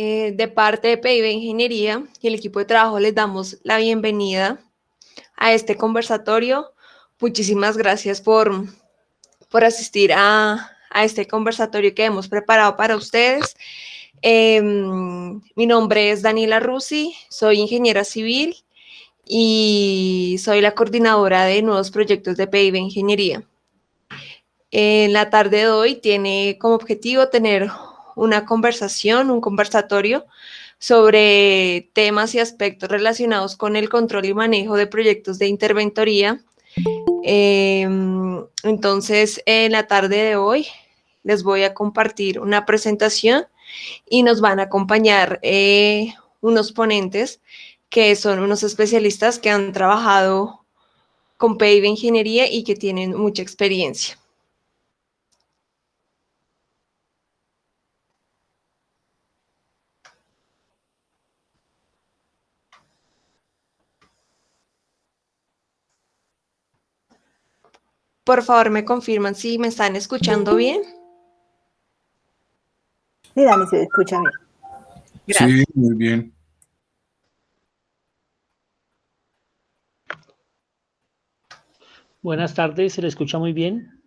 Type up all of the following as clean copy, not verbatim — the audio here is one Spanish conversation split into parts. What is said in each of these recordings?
De parte de PIB Ingeniería y el equipo de trabajo les damos la bienvenida a este conversatorio. Muchísimas gracias por asistir a este conversatorio que hemos preparado para ustedes. Mi nombre es Daniela Rusi, soy ingeniera civil y soy la coordinadora de nuevos proyectos de PIB Ingeniería. En la tarde de hoy tiene como objetivo tener una conversación, un conversatorio sobre temas y aspectos relacionados con el control y manejo de proyectos de interventoría. Entonces, en la tarde de hoy les voy a compartir una presentación y nos van a acompañar unos ponentes que son unos especialistas que han trabajado con PIB Ingeniería y que tienen mucha experiencia. Por favor, me confirman si me están escuchando bien. Sí, Dani, se escucha bien. Gracias. Sí, muy bien. Buenas tardes, ¿se le escucha muy bien?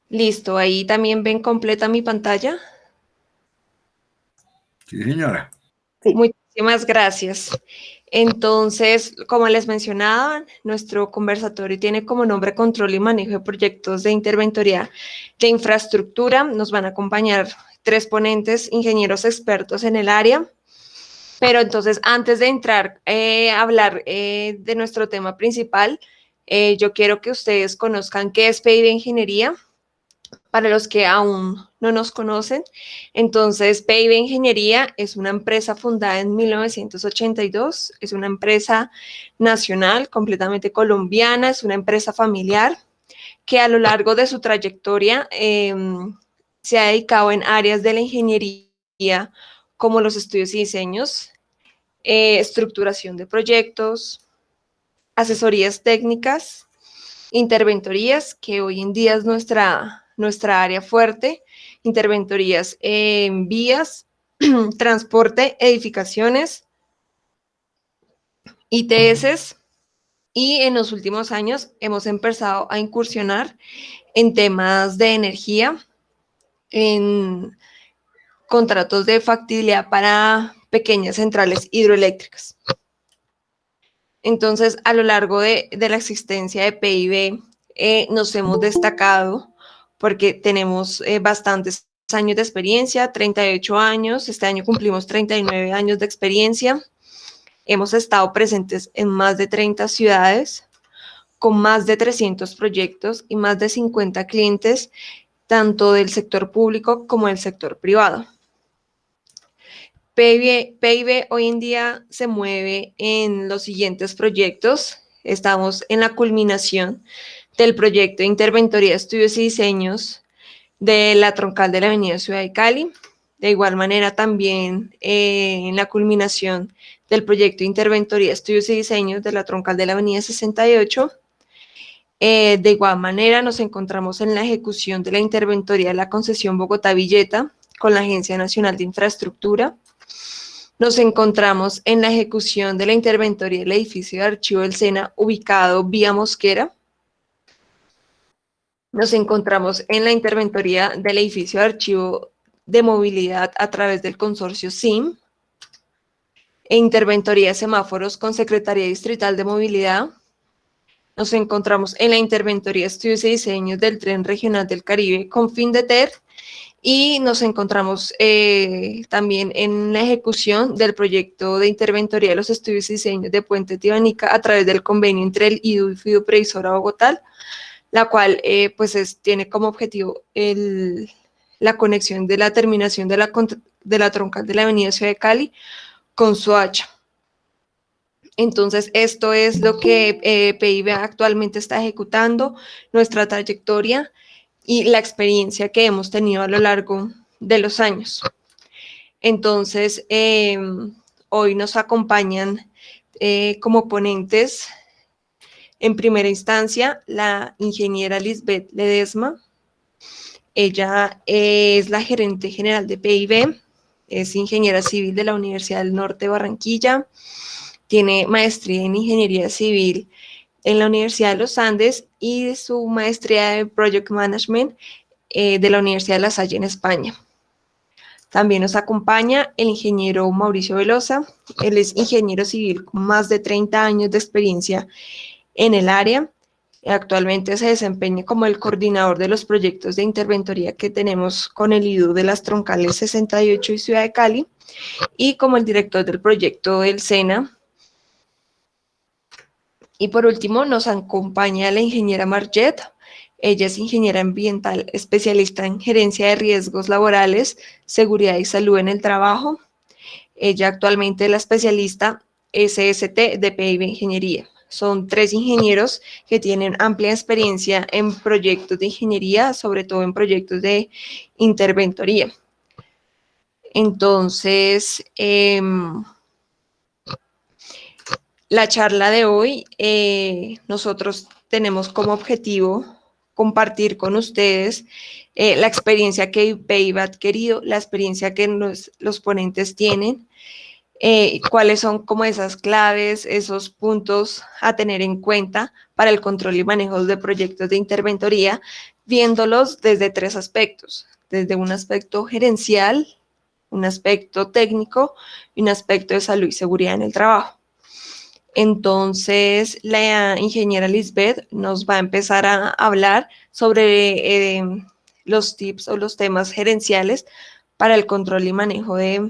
Listo, ahí también ven completa mi pantalla. Sí, señora. Sí. Muchísimas gracias. Entonces, como les mencionaba, nuestro conversatorio tiene como nombre Control y Manejo de Proyectos de Interventoría de Infraestructura. Nos van a acompañar 3 ponentes, ingenieros expertos en el área. Pero entonces, antes de entrar a hablar de nuestro tema principal, yo quiero que ustedes conozcan qué es PIB Ingeniería, para los que aún no nos conocen. Entonces, PIB Ingeniería es una empresa fundada en 1982, es una empresa nacional, completamente colombiana, es una empresa familiar que a lo largo de su trayectoria se ha dedicado en áreas de la ingeniería como los estudios y diseños, estructuración de proyectos, asesorías técnicas, interventorías, que hoy en día es nuestra área fuerte, interventorías en vías, transporte, edificaciones, ITS, y en los últimos años hemos empezado a incursionar en temas de energía, en contratos de factibilidad para pequeñas centrales hidroeléctricas. Entonces, a lo largo de la existencia de PIB, nos hemos destacado porque tenemos bastantes años de experiencia, 38 años, este año cumplimos 39 años de experiencia, hemos estado presentes en más de 30 ciudades, con más de 300 proyectos y más de 50 clientes, tanto del sector público como del sector privado. PIB hoy en día se mueve en los siguientes proyectos. Estamos en la culminación del proyecto de Interventoría, Estudios y Diseños de la troncal de la Avenida Ciudad de Cali. De igual manera, también en la culminación del proyecto de Interventoría, Estudios y Diseños de la troncal de la Avenida 68. De igual manera, nos encontramos en la ejecución de la Interventoría de la concesión Bogotá-Villeta con la Agencia Nacional de Infraestructura. Nos encontramos en la ejecución de la interventoría del edificio de archivo del SENA ubicado vía Mosquera. Nos encontramos en la interventoría del edificio de archivo de movilidad a través del consorcio SIM. E interventoría de semáforos con Secretaría Distrital de Movilidad. Nos encontramos en la interventoría de estudios y diseños del Tren Regional del Caribe con FINDETER. Y nos encontramos también en la ejecución del proyecto de interventoría de los estudios y diseños de Puente Tibanica a través del convenio entre el IDU y Fiduprevisora Bogotá, la cual tiene como objetivo la conexión de la terminación de la troncal de la Avenida Ciudad de Cali con Soacha. Entonces, esto es lo que PIB actualmente está ejecutando, nuestra trayectoria y la experiencia que hemos tenido a lo largo de los años. Entonces, hoy nos acompañan como ponentes, en primera instancia, la ingeniera Lisbeth Ledesma. Ella es la gerente general de PIB, es ingeniera civil de la Universidad del Norte de Barranquilla, tiene maestría en ingeniería civil en la Universidad de los Andes y su maestría de Project Management de la Universidad de La Salle en España. También nos acompaña el ingeniero Mauricio Velosa. Él es ingeniero civil con más de 30 años de experiencia en el área. Actualmente se desempeña como el coordinador de los proyectos de interventoría que tenemos con el IDU de las Troncales 68 y Ciudad de Cali, y como el director del proyecto del SENA. Y por último nos acompaña la ingeniera Marget. Ella es ingeniera ambiental, especialista en gerencia de riesgos laborales, seguridad y salud en el trabajo. Ella actualmente es la especialista SST de PIB Ingeniería. Son 3 ingenieros que tienen amplia experiencia en proyectos de ingeniería, sobre todo en proyectos de interventoría. Entonces, la charla de hoy, nosotros tenemos como objetivo compartir con ustedes la experiencia que PIB ha adquirido, la experiencia que los ponentes tienen, cuáles son como esas claves, esos puntos a tener en cuenta para el control y manejo de proyectos de interventoría, viéndolos desde 3 aspectos, desde un aspecto gerencial, un aspecto técnico y un aspecto de salud y seguridad en el trabajo. Entonces, la ingeniera Lisbeth nos va a empezar a hablar sobre los tips o los temas gerenciales para el control y manejo de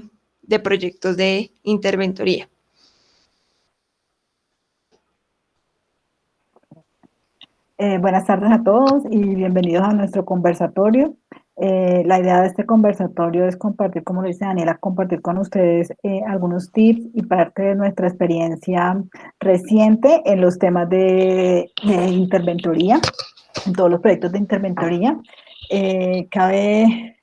proyectos de interventoría. Buenas tardes a todos y bienvenidos a nuestro conversatorio. La idea de este conversatorio es compartir, como lo dice Daniela, compartir con ustedes algunos tips y parte de nuestra experiencia reciente en los temas de interventoría, en todos los proyectos de interventoría. Cabe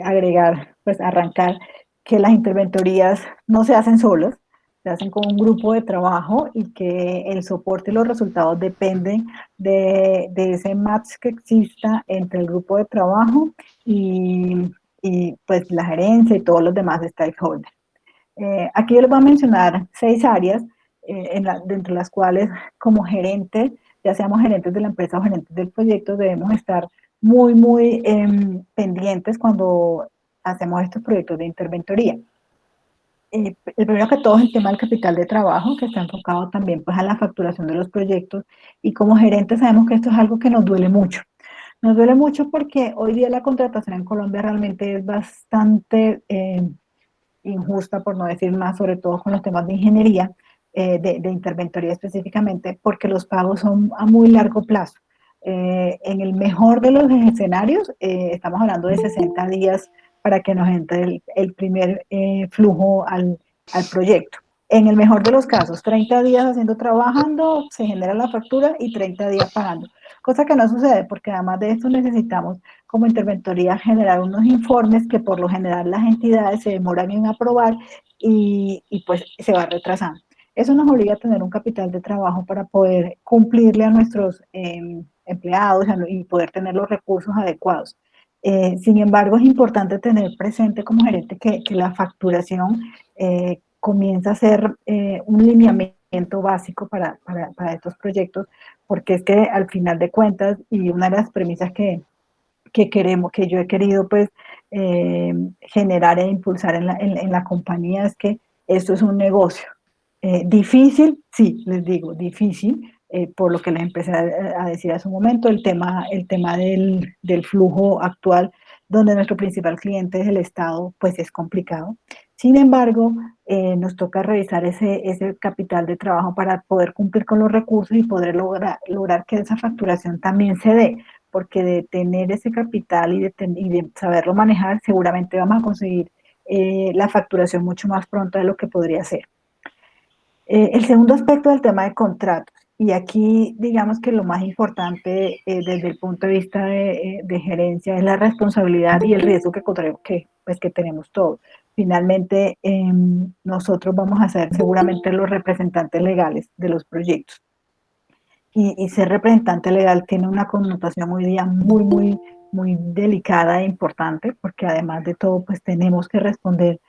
agregar, pues arrancar, que las interventorías no se hacen solas, se hacen con un grupo de trabajo y que el soporte y los resultados dependen de ese match que exista entre el grupo de trabajo y pues la gerencia y todos los demás stakeholders. Aquí yo les voy a mencionar 6 áreas dentro de las cuales como gerentes, ya seamos gerentes de la empresa o gerentes del proyecto, debemos estar muy pendientes cuando hacemos estos proyectos de interventoría. El primero que todo es el tema del capital de trabajo, que está enfocado también pues a la facturación de los proyectos, y como gerentes sabemos que esto es algo que nos duele mucho. Nos duele mucho porque hoy día la contratación en Colombia realmente es bastante injusta, por no decir más, sobre todo con los temas de ingeniería, de interventoría específicamente, porque los pagos son a muy largo plazo. En el mejor de los escenarios, estamos hablando de 60 días para que nos entre el primer flujo al proyecto. En el mejor de los casos, 30 días trabajando, se genera la factura y 30 días pagando. Cosa que no sucede porque además de esto necesitamos como interventoría generar unos informes que por lo general las entidades se demoran en aprobar y pues se va retrasando. Eso nos obliga a tener un capital de trabajo para poder cumplirle a nuestros empleados y poder tener los recursos adecuados. Sin embargo, es importante tener presente como gerente que la facturación comienza a ser un lineamiento básico para estos proyectos, porque es que al final de cuentas, y una de las premisas que yo he querido pues generar e impulsar en la compañía es que esto es un negocio. Difícil, sí, les digo, difícil, por lo que les empecé a decir hace un momento, el tema del flujo actual, donde nuestro principal cliente es el Estado, pues es complicado. Sin embargo, nos toca revisar ese capital de trabajo para poder cumplir con los recursos y poder lograr que esa facturación también se dé, porque de tener ese capital y de saberlo manejar, seguramente vamos a conseguir la facturación mucho más pronto de lo que podría ser. El segundo aspecto del tema de contratos, y aquí digamos que lo más importante desde el punto de vista de gerencia es la responsabilidad y el riesgo que tenemos todos. Finalmente, nosotros vamos a ser seguramente los representantes legales de los proyectos. Y ser representante legal tiene una connotación hoy día muy delicada e importante, porque además de todo, pues tenemos que responder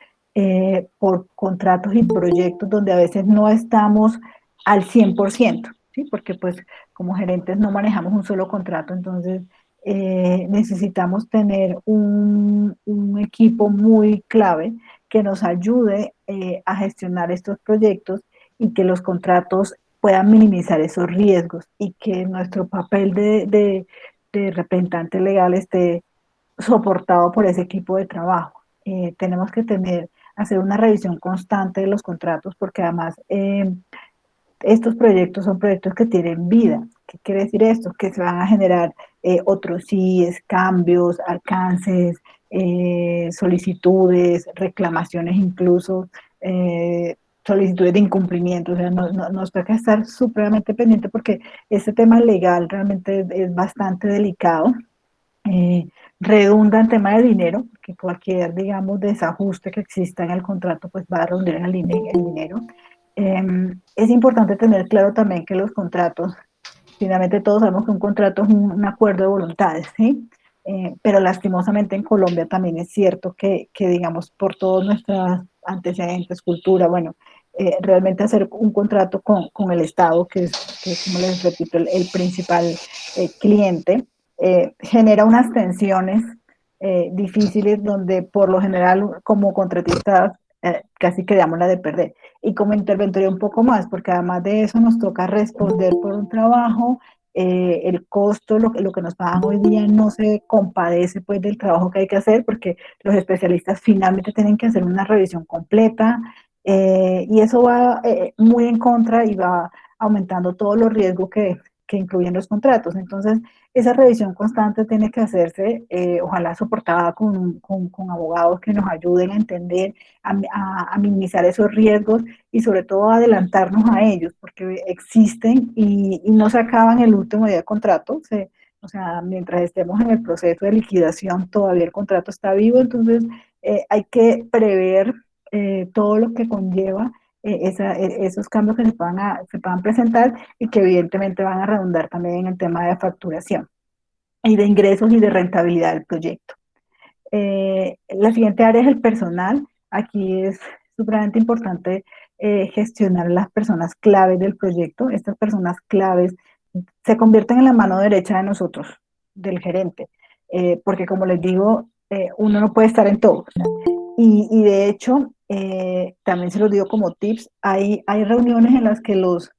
por contratos y proyectos donde a veces no estamos al 100%, ¿sí? Porque pues como gerentes no manejamos un solo contrato, entonces necesitamos tener un equipo muy clave que nos ayude a gestionar estos proyectos y que los contratos puedan minimizar esos riesgos y que nuestro papel de representante legal esté soportado por ese equipo de trabajo. Tenemos que hacer una revisión constante de los contratos porque además estos proyectos son proyectos que tienen vida. ¿Qué quiere decir esto? Que se van a generar otros síes, cambios, alcances, solicitudes, reclamaciones incluso, solicitudes de incumplimiento. O sea, nos toca estar supremamente pendiente porque este tema legal realmente es bastante delicado. eh, Redunda en tema de dinero, que cualquier, digamos, desajuste que exista en el contrato, pues va a redundar en el dinero. Es importante tener claro también que los contratos, finalmente todos sabemos que un contrato es un acuerdo de voluntades, ¿sí? Pero lastimosamente en Colombia también es cierto que digamos, por todos nuestros antecedentes, cultura, bueno, realmente hacer un contrato con el Estado, que es, como les repito, el principal cliente, genera unas tensiones difíciles donde por lo general como contratistas casi quedamos la de perder. Y como interventoría un poco más, porque además de eso nos toca responder por un trabajo, el costo, lo que nos pagan hoy día no se compadece pues del trabajo que hay que hacer, porque los especialistas finalmente tienen que hacer una revisión completa, y eso va muy en contra y va aumentando todos los riesgos que incluyen los contratos. Entonces, esa revisión constante tiene que hacerse, ojalá soportada con abogados que nos ayuden a entender, a minimizar esos riesgos y sobre todo a adelantarnos a ellos, porque existen y no se acaban el último día de contrato. O sea, mientras estemos en el proceso de liquidación, todavía el contrato está vivo, entonces hay que prever todo lo que conlleva esos cambios que se puedan presentar y que evidentemente van a redundar también en el tema de facturación y de ingresos y de rentabilidad del proyecto. La siguiente área es el personal. Aquí es supremamente importante gestionar las personas claves del proyecto. Estas personas claves se convierten en la mano derecha de nosotros, del gerente, porque como les digo, uno no puede estar en todo. Y de hecho, también se los digo como tips, hay reuniones en las que los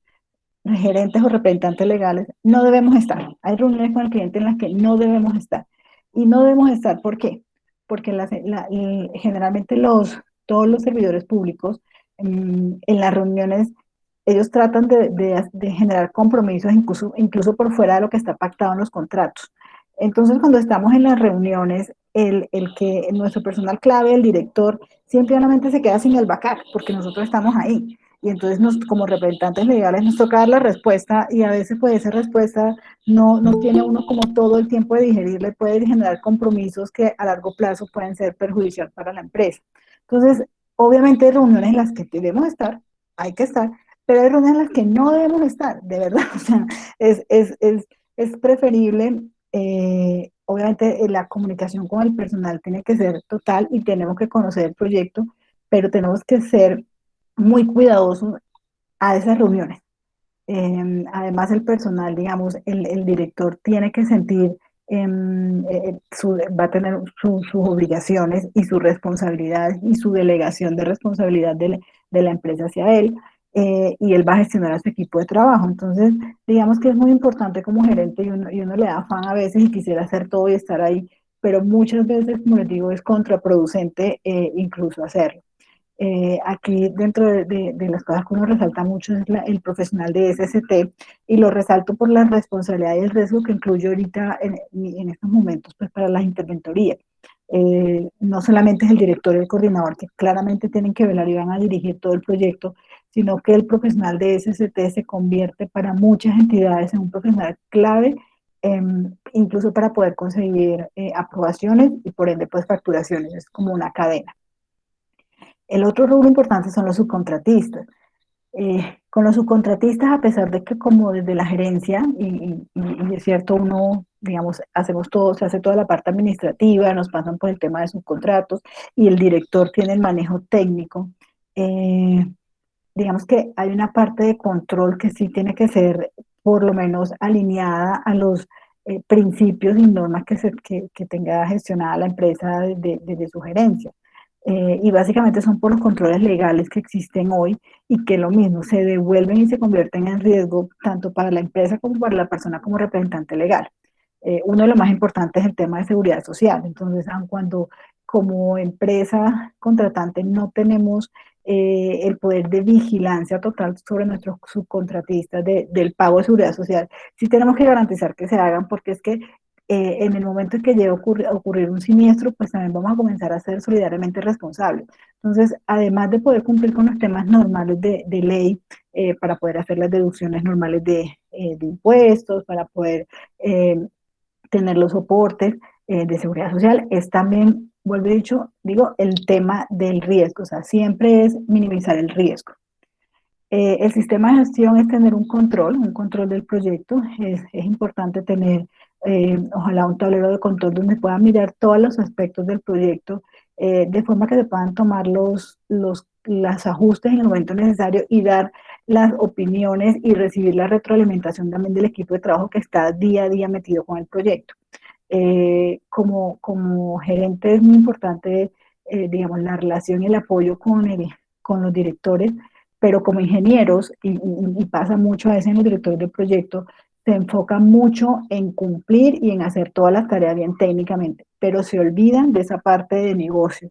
gerentes o representantes legales no debemos estar. Hay reuniones con el cliente en las que no debemos estar. Y no debemos estar, ¿por qué? Porque generalmente todos los servidores públicos en las reuniones, ellos tratan de generar compromisos incluso por fuera de lo que está pactado en los contratos. Entonces, cuando estamos en las reuniones, nuestro personal clave, el director, simplemente se queda sin el backup, porque nosotros estamos ahí. Y entonces como representantes legales nos toca dar la respuesta y a veces pues esa respuesta no tiene uno como todo el tiempo de digerirle, puede generar compromisos que a largo plazo pueden ser perjudicial para la empresa. Entonces, obviamente hay reuniones en las que debemos estar, hay que estar, pero hay reuniones en las que no debemos estar, de verdad. O sea, es preferible, obviamente la comunicación con el personal tiene que ser total y tenemos que conocer el proyecto, pero tenemos que ser muy cuidadosos a esas reuniones. Además, el personal, digamos, el director tiene que sentir, va a tener sus obligaciones y sus responsabilidades y su delegación de responsabilidad de la empresa hacia él, y él va a gestionar a su equipo de trabajo. Entonces, digamos que es muy importante como gerente y uno le da afán a veces y quisiera hacer todo y estar ahí, pero muchas veces, como les digo, es contraproducente incluso hacerlo. Aquí dentro de las cosas que uno resalta mucho es el profesional de SST y lo resalto por la responsabilidad y el riesgo que incluye ahorita en estos momentos pues, para las interventorías. No solamente es el director y el coordinador que claramente tienen que velar y van a dirigir todo el proyecto, sino que el profesional de SST se convierte para muchas entidades en un profesional clave, incluso para poder conseguir aprobaciones y por ende pues facturaciones, es como una cadena. El otro rubro importante son los subcontratistas. Con los subcontratistas, a pesar de que como desde la gerencia, y es cierto, uno, digamos, hacemos todo, se hace toda la parte administrativa, nos pasan por el tema de subcontratos y el director tiene el manejo técnico. eh, digamos que hay una parte de control que sí tiene que ser por lo menos alineada a los principios y normas que tenga gestionada la empresa desde su gerencia. Y básicamente son por los controles legales que existen hoy y que lo mismo se devuelven y se convierten en riesgo tanto para la empresa como para la persona como representante legal. Uno de los más importantes es el tema de seguridad social. Entonces, aun cuando como empresa contratante no tenemos el poder de vigilancia total sobre nuestros subcontratistas del pago de seguridad social, sí tenemos que garantizar que se hagan porque es que en el momento en que llegue a ocurrir un siniestro, pues también vamos a comenzar a ser solidariamente responsables. Entonces, además de poder cumplir con los temas normales de ley, para poder hacer las deducciones normales de impuestos, para poder tener los soportes de seguridad social, es también, vuelvo dicho, digo, el tema del riesgo, o sea, siempre es minimizar el riesgo. El sistema de gestión es tener un control del proyecto. Es importante tener, ojalá, un tablero de control donde puedan mirar todos los aspectos del proyecto, de forma que se puedan tomar los ajustes en el momento necesario y dar las opiniones y recibir la retroalimentación también del equipo de trabajo que está día a día metido con el proyecto. Como gerente es muy importante, digamos, la relación y el apoyo con los directores, pero como ingenieros, y pasa mucho a veces en los directores de proyecto, se enfocan mucho en cumplir y en hacer todas las tareas bien técnicamente, pero se olvidan de esa parte de negocio.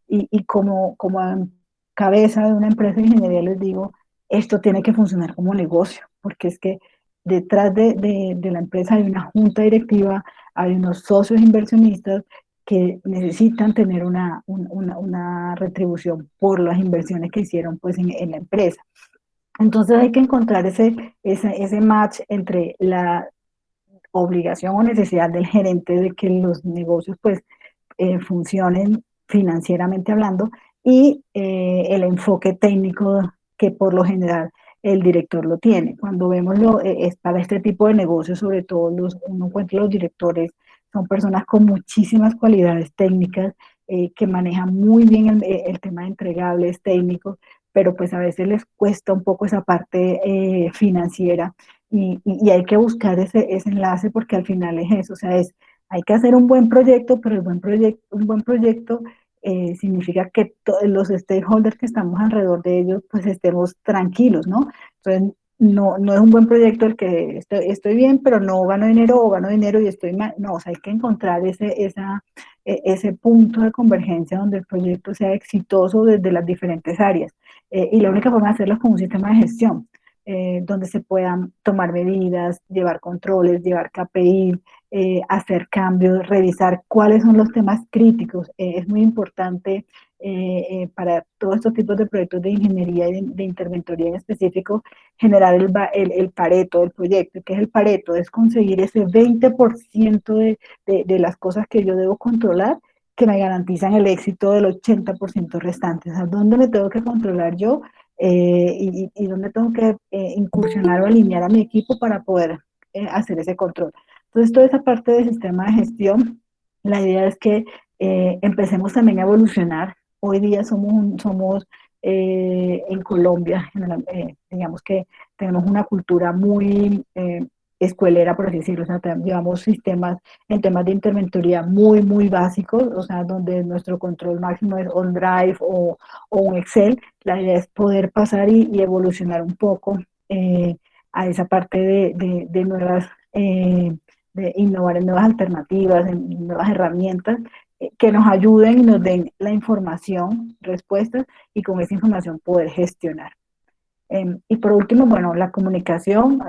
Y como cabeza de una empresa de ingeniería les digo, esto tiene que funcionar como negocio, porque es que detrás de la empresa hay una junta directiva, hay unos socios inversionistas que necesitan tener una retribución por las inversiones que hicieron pues en la empresa. Entonces hay que encontrar ese match entre la obligación o necesidad del gerente de que los negocios pues funcionen financieramente hablando y el enfoque técnico que por lo general el director lo tiene. Cuando vemos es para este tipo de negocios, sobre todo uno encuentra los directores, son personas con muchísimas cualidades técnicas, que manejan muy bien el tema de entregables técnicos, pero pues a veces les cuesta un poco esa parte financiera y hay que buscar ese enlace porque al final es eso, o sea, hay que hacer un buen proyecto, pero un buen proyecto significa que los stakeholders que estamos alrededor de ellos, pues estemos tranquilos, ¿no? Entonces, no es un buen proyecto el que estoy bien, pero no gano dinero o gano dinero y estoy mal. No, o sea, hay que encontrar ese punto de convergencia donde el proyecto sea exitoso desde las diferentes áreas. Y la única forma de hacerlo es con un sistema de gestión, donde se puedan tomar medidas, llevar controles, llevar KPI, hacer cambios, revisar cuáles son los temas críticos. Es muy importante para todos estos tipos de proyectos de ingeniería y de interventoría en específico, generar el pareto del proyecto. ¿Qué es el pareto? Es conseguir ese 20% de las cosas que yo debo controlar que me garantizan el éxito del 80% restante. O sea, ¿dónde me tengo que controlar yo? Y dónde tengo que incursionar o alinear a mi equipo para poder hacer ese control. Entonces, toda esa parte del sistema de gestión, la idea es que empecemos también a evolucionar. Hoy día somos en Colombia, digamos que tenemos una cultura muy escuelera, por así decirlo, o sea, llevamos sistemas en temas de interventoría muy básicos, o sea, donde nuestro control máximo es OnDrive o un Excel. La idea es poder pasar y evolucionar un poco a esa parte de nuevas, de innovar en nuevas alternativas, en nuevas herramientas que nos ayuden y nos den la información, respuestas, y con esa información poder gestionar. Y por último, bueno, la comunicación,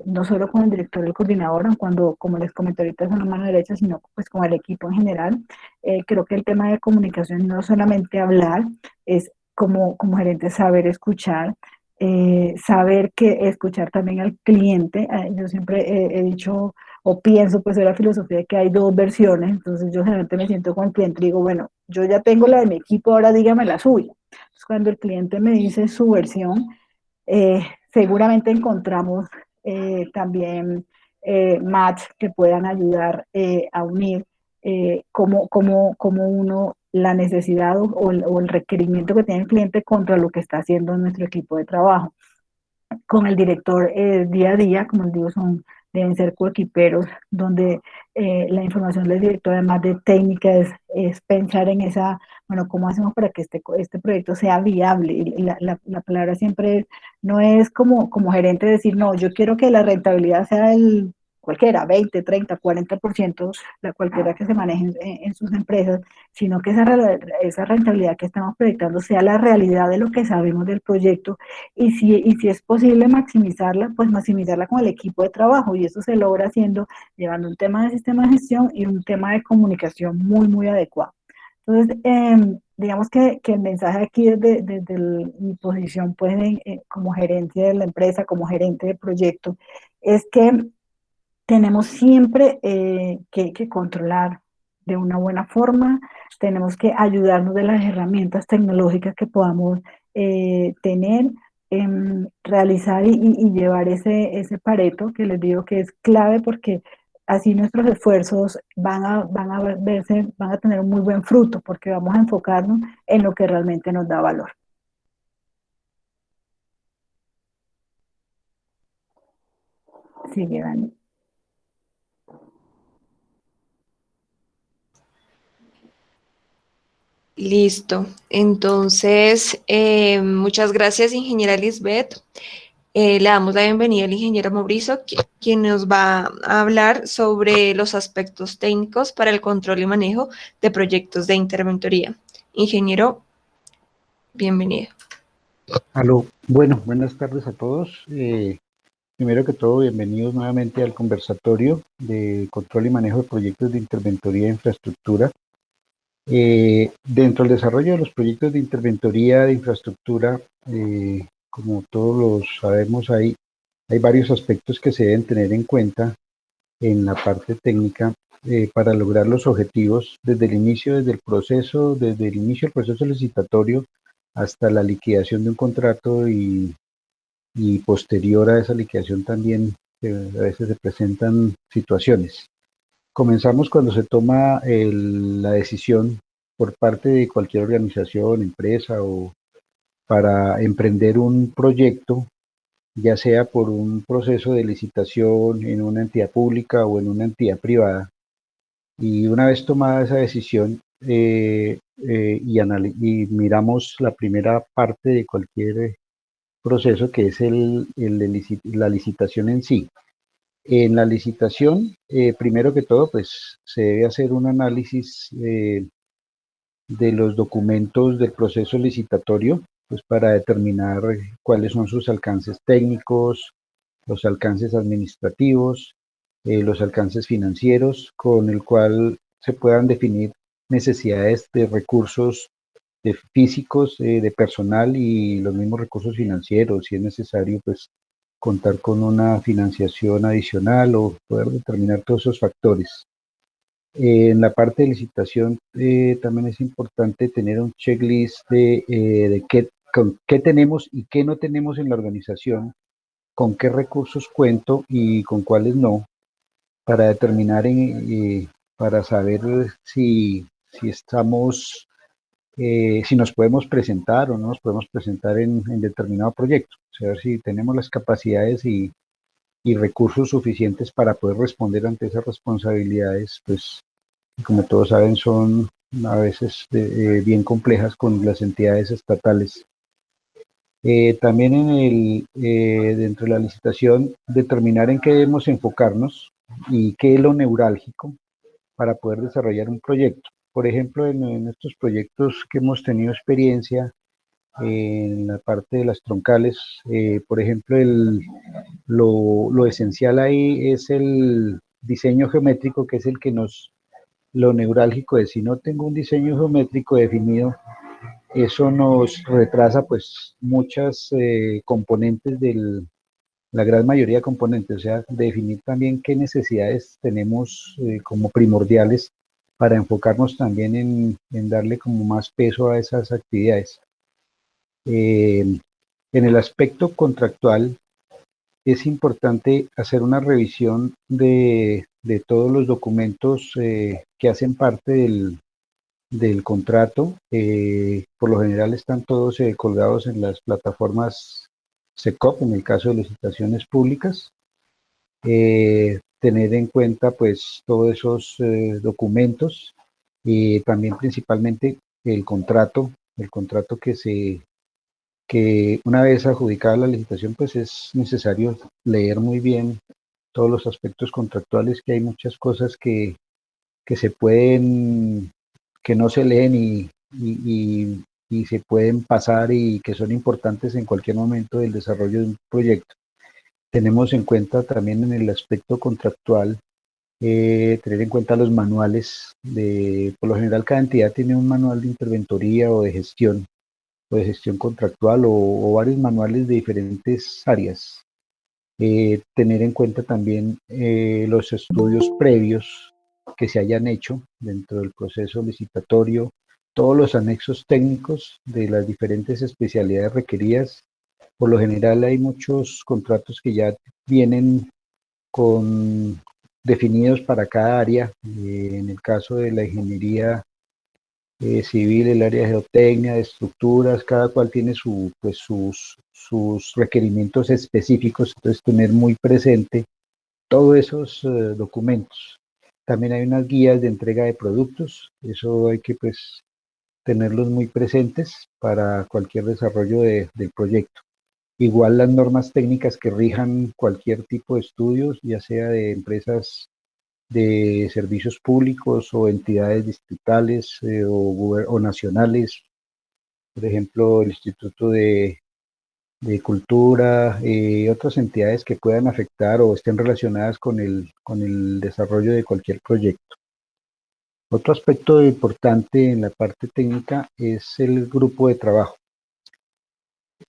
no solo con el director y el coordinador, cuando, como les comenté ahorita, es una mano derecha, sino pues con el equipo en general. Creo que el tema de comunicación no solamente hablar, es como gerente saber escuchar, saber que escuchar también al cliente. Yo siempre he dicho o pienso pues de la filosofía de que hay dos versiones, entonces yo generalmente me siento con el cliente y digo, bueno, yo ya tengo la de mi equipo, ahora dígame la suya. Entonces, cuando el cliente me dice su versión, seguramente encontramos también match que puedan ayudar a unir como uno la necesidad o el requerimiento que tiene el cliente contra lo que está haciendo nuestro equipo de trabajo. Con el director día a día, como les digo, deben ser coequiperos, donde la información del director, además de técnica, es pensar en esa, bueno, ¿cómo hacemos para que este proyecto sea viable? Y la palabra siempre es, no es como gerente decir, no, yo quiero que la rentabilidad sea el cualquiera, 20, 30, 40%, la cualquiera que se maneje en sus empresas, sino que esa rentabilidad que estamos proyectando sea la realidad de lo que sabemos del proyecto y si es posible maximizarla, pues maximizarla con el equipo de trabajo y eso se logra llevando un tema de sistema de gestión y un tema de comunicación muy, muy adecuado. Entonces, digamos que el mensaje aquí desde mi posición pues, como gerente de la empresa, como gerente de proyecto, es que tenemos siempre que controlar de una buena forma, tenemos que ayudarnos de las herramientas tecnológicas que podamos tener, realizar y llevar ese pareto que les digo que es clave porque así nuestros esfuerzos van a tener un muy buen fruto porque vamos a enfocarnos en lo que realmente nos da valor. Sigue, Dani. Listo. Entonces, muchas gracias, ingeniera Lisbeth. Le damos la bienvenida al ingeniero Mauricio, quien nos va a hablar sobre los aspectos técnicos para el control y manejo de proyectos de interventoría. Ingeniero, bienvenido. Aló, bueno, buenas tardes a todos. Primero que todo, bienvenidos nuevamente al conversatorio de control y manejo de proyectos de interventoría e infraestructura. Dentro del desarrollo de los proyectos de interventoría de infraestructura, como todos los sabemos, hay varios aspectos que se deben tener en cuenta en la parte técnica para lograr los objetivos desde el inicio del proceso licitatorio hasta la liquidación de un contrato y posterior a esa liquidación también a veces se presentan situaciones. Comenzamos cuando se toma la decisión por parte de cualquier organización, empresa o para emprender un proyecto, ya sea por un proceso de licitación en una entidad pública o en una entidad privada. Y una vez tomada esa decisión y miramos la primera parte de cualquier proceso, que es la licitación en sí. En la licitación, primero que todo, pues se debe hacer un análisis de los documentos del proceso licitatorio, pues para determinar cuáles son sus alcances técnicos, los alcances administrativos, los alcances financieros, con el cual se puedan definir necesidades de recursos de físicos, de personal y los mismos recursos financieros, si es necesario, pues contar con una financiación adicional o poder determinar todos esos factores. En la parte de licitación también es importante tener un checklist de qué tenemos y qué no tenemos en la organización, con qué recursos cuento y con cuáles no, para determinar, para saber si estamos si nos podemos presentar o no nos podemos presentar en determinado proyecto, saber si tenemos las capacidades y recursos suficientes para poder responder ante esas responsabilidades, pues como todos saben son a veces bien complejas con las entidades estatales. También dentro de la licitación, determinar en qué debemos enfocarnos y qué es lo neurálgico para poder desarrollar un proyecto. Por ejemplo, en estos proyectos que hemos tenido experiencia en la parte de las troncales, por ejemplo, lo esencial ahí es el diseño geométrico, que es lo neurálgico de si no tengo un diseño geométrico definido, eso nos retrasa pues muchas componentes la gran mayoría de componentes, o sea, definir también qué necesidades tenemos como primordiales para enfocarnos también en darle como más peso a esas actividades. En el aspecto contractual, es importante hacer una revisión de todos los documentos que hacen parte del contrato. Por lo general están todos colgados en las plataformas SECOP, en el caso de licitaciones públicas. Tener en cuenta pues todos esos documentos y también principalmente el contrato que una vez adjudicada la licitación, pues es necesario leer muy bien todos los aspectos contractuales, que hay muchas cosas que se pueden, que no se leen y se pueden pasar y que son importantes en cualquier momento del desarrollo de un proyecto. Tenemos en cuenta también en el aspecto contractual, tener en cuenta los manuales por lo general cada entidad tiene un manual de interventoría o de gestión contractual o varios manuales de diferentes áreas. Tener en cuenta también los estudios previos que se hayan hecho dentro del proceso licitatorio, todos los anexos técnicos de las diferentes especialidades requeridas. Por lo general hay muchos contratos que ya vienen definidos para cada área. En el caso de la ingeniería civil, el área de geotecnia, de estructuras, cada cual tiene sus requerimientos específicos, entonces tener muy presente todos esos documentos. También hay unas guías de entrega de productos, eso hay que pues tenerlos muy presentes para cualquier desarrollo del proyecto. Igual las normas técnicas que rijan cualquier tipo de estudios, ya sea de empresas de servicios públicos o entidades distritales o nacionales, por ejemplo, el Instituto de Cultura, otras entidades que puedan afectar o estén relacionadas con el desarrollo de cualquier proyecto. Otro aspecto importante en la parte técnica es el grupo de trabajo.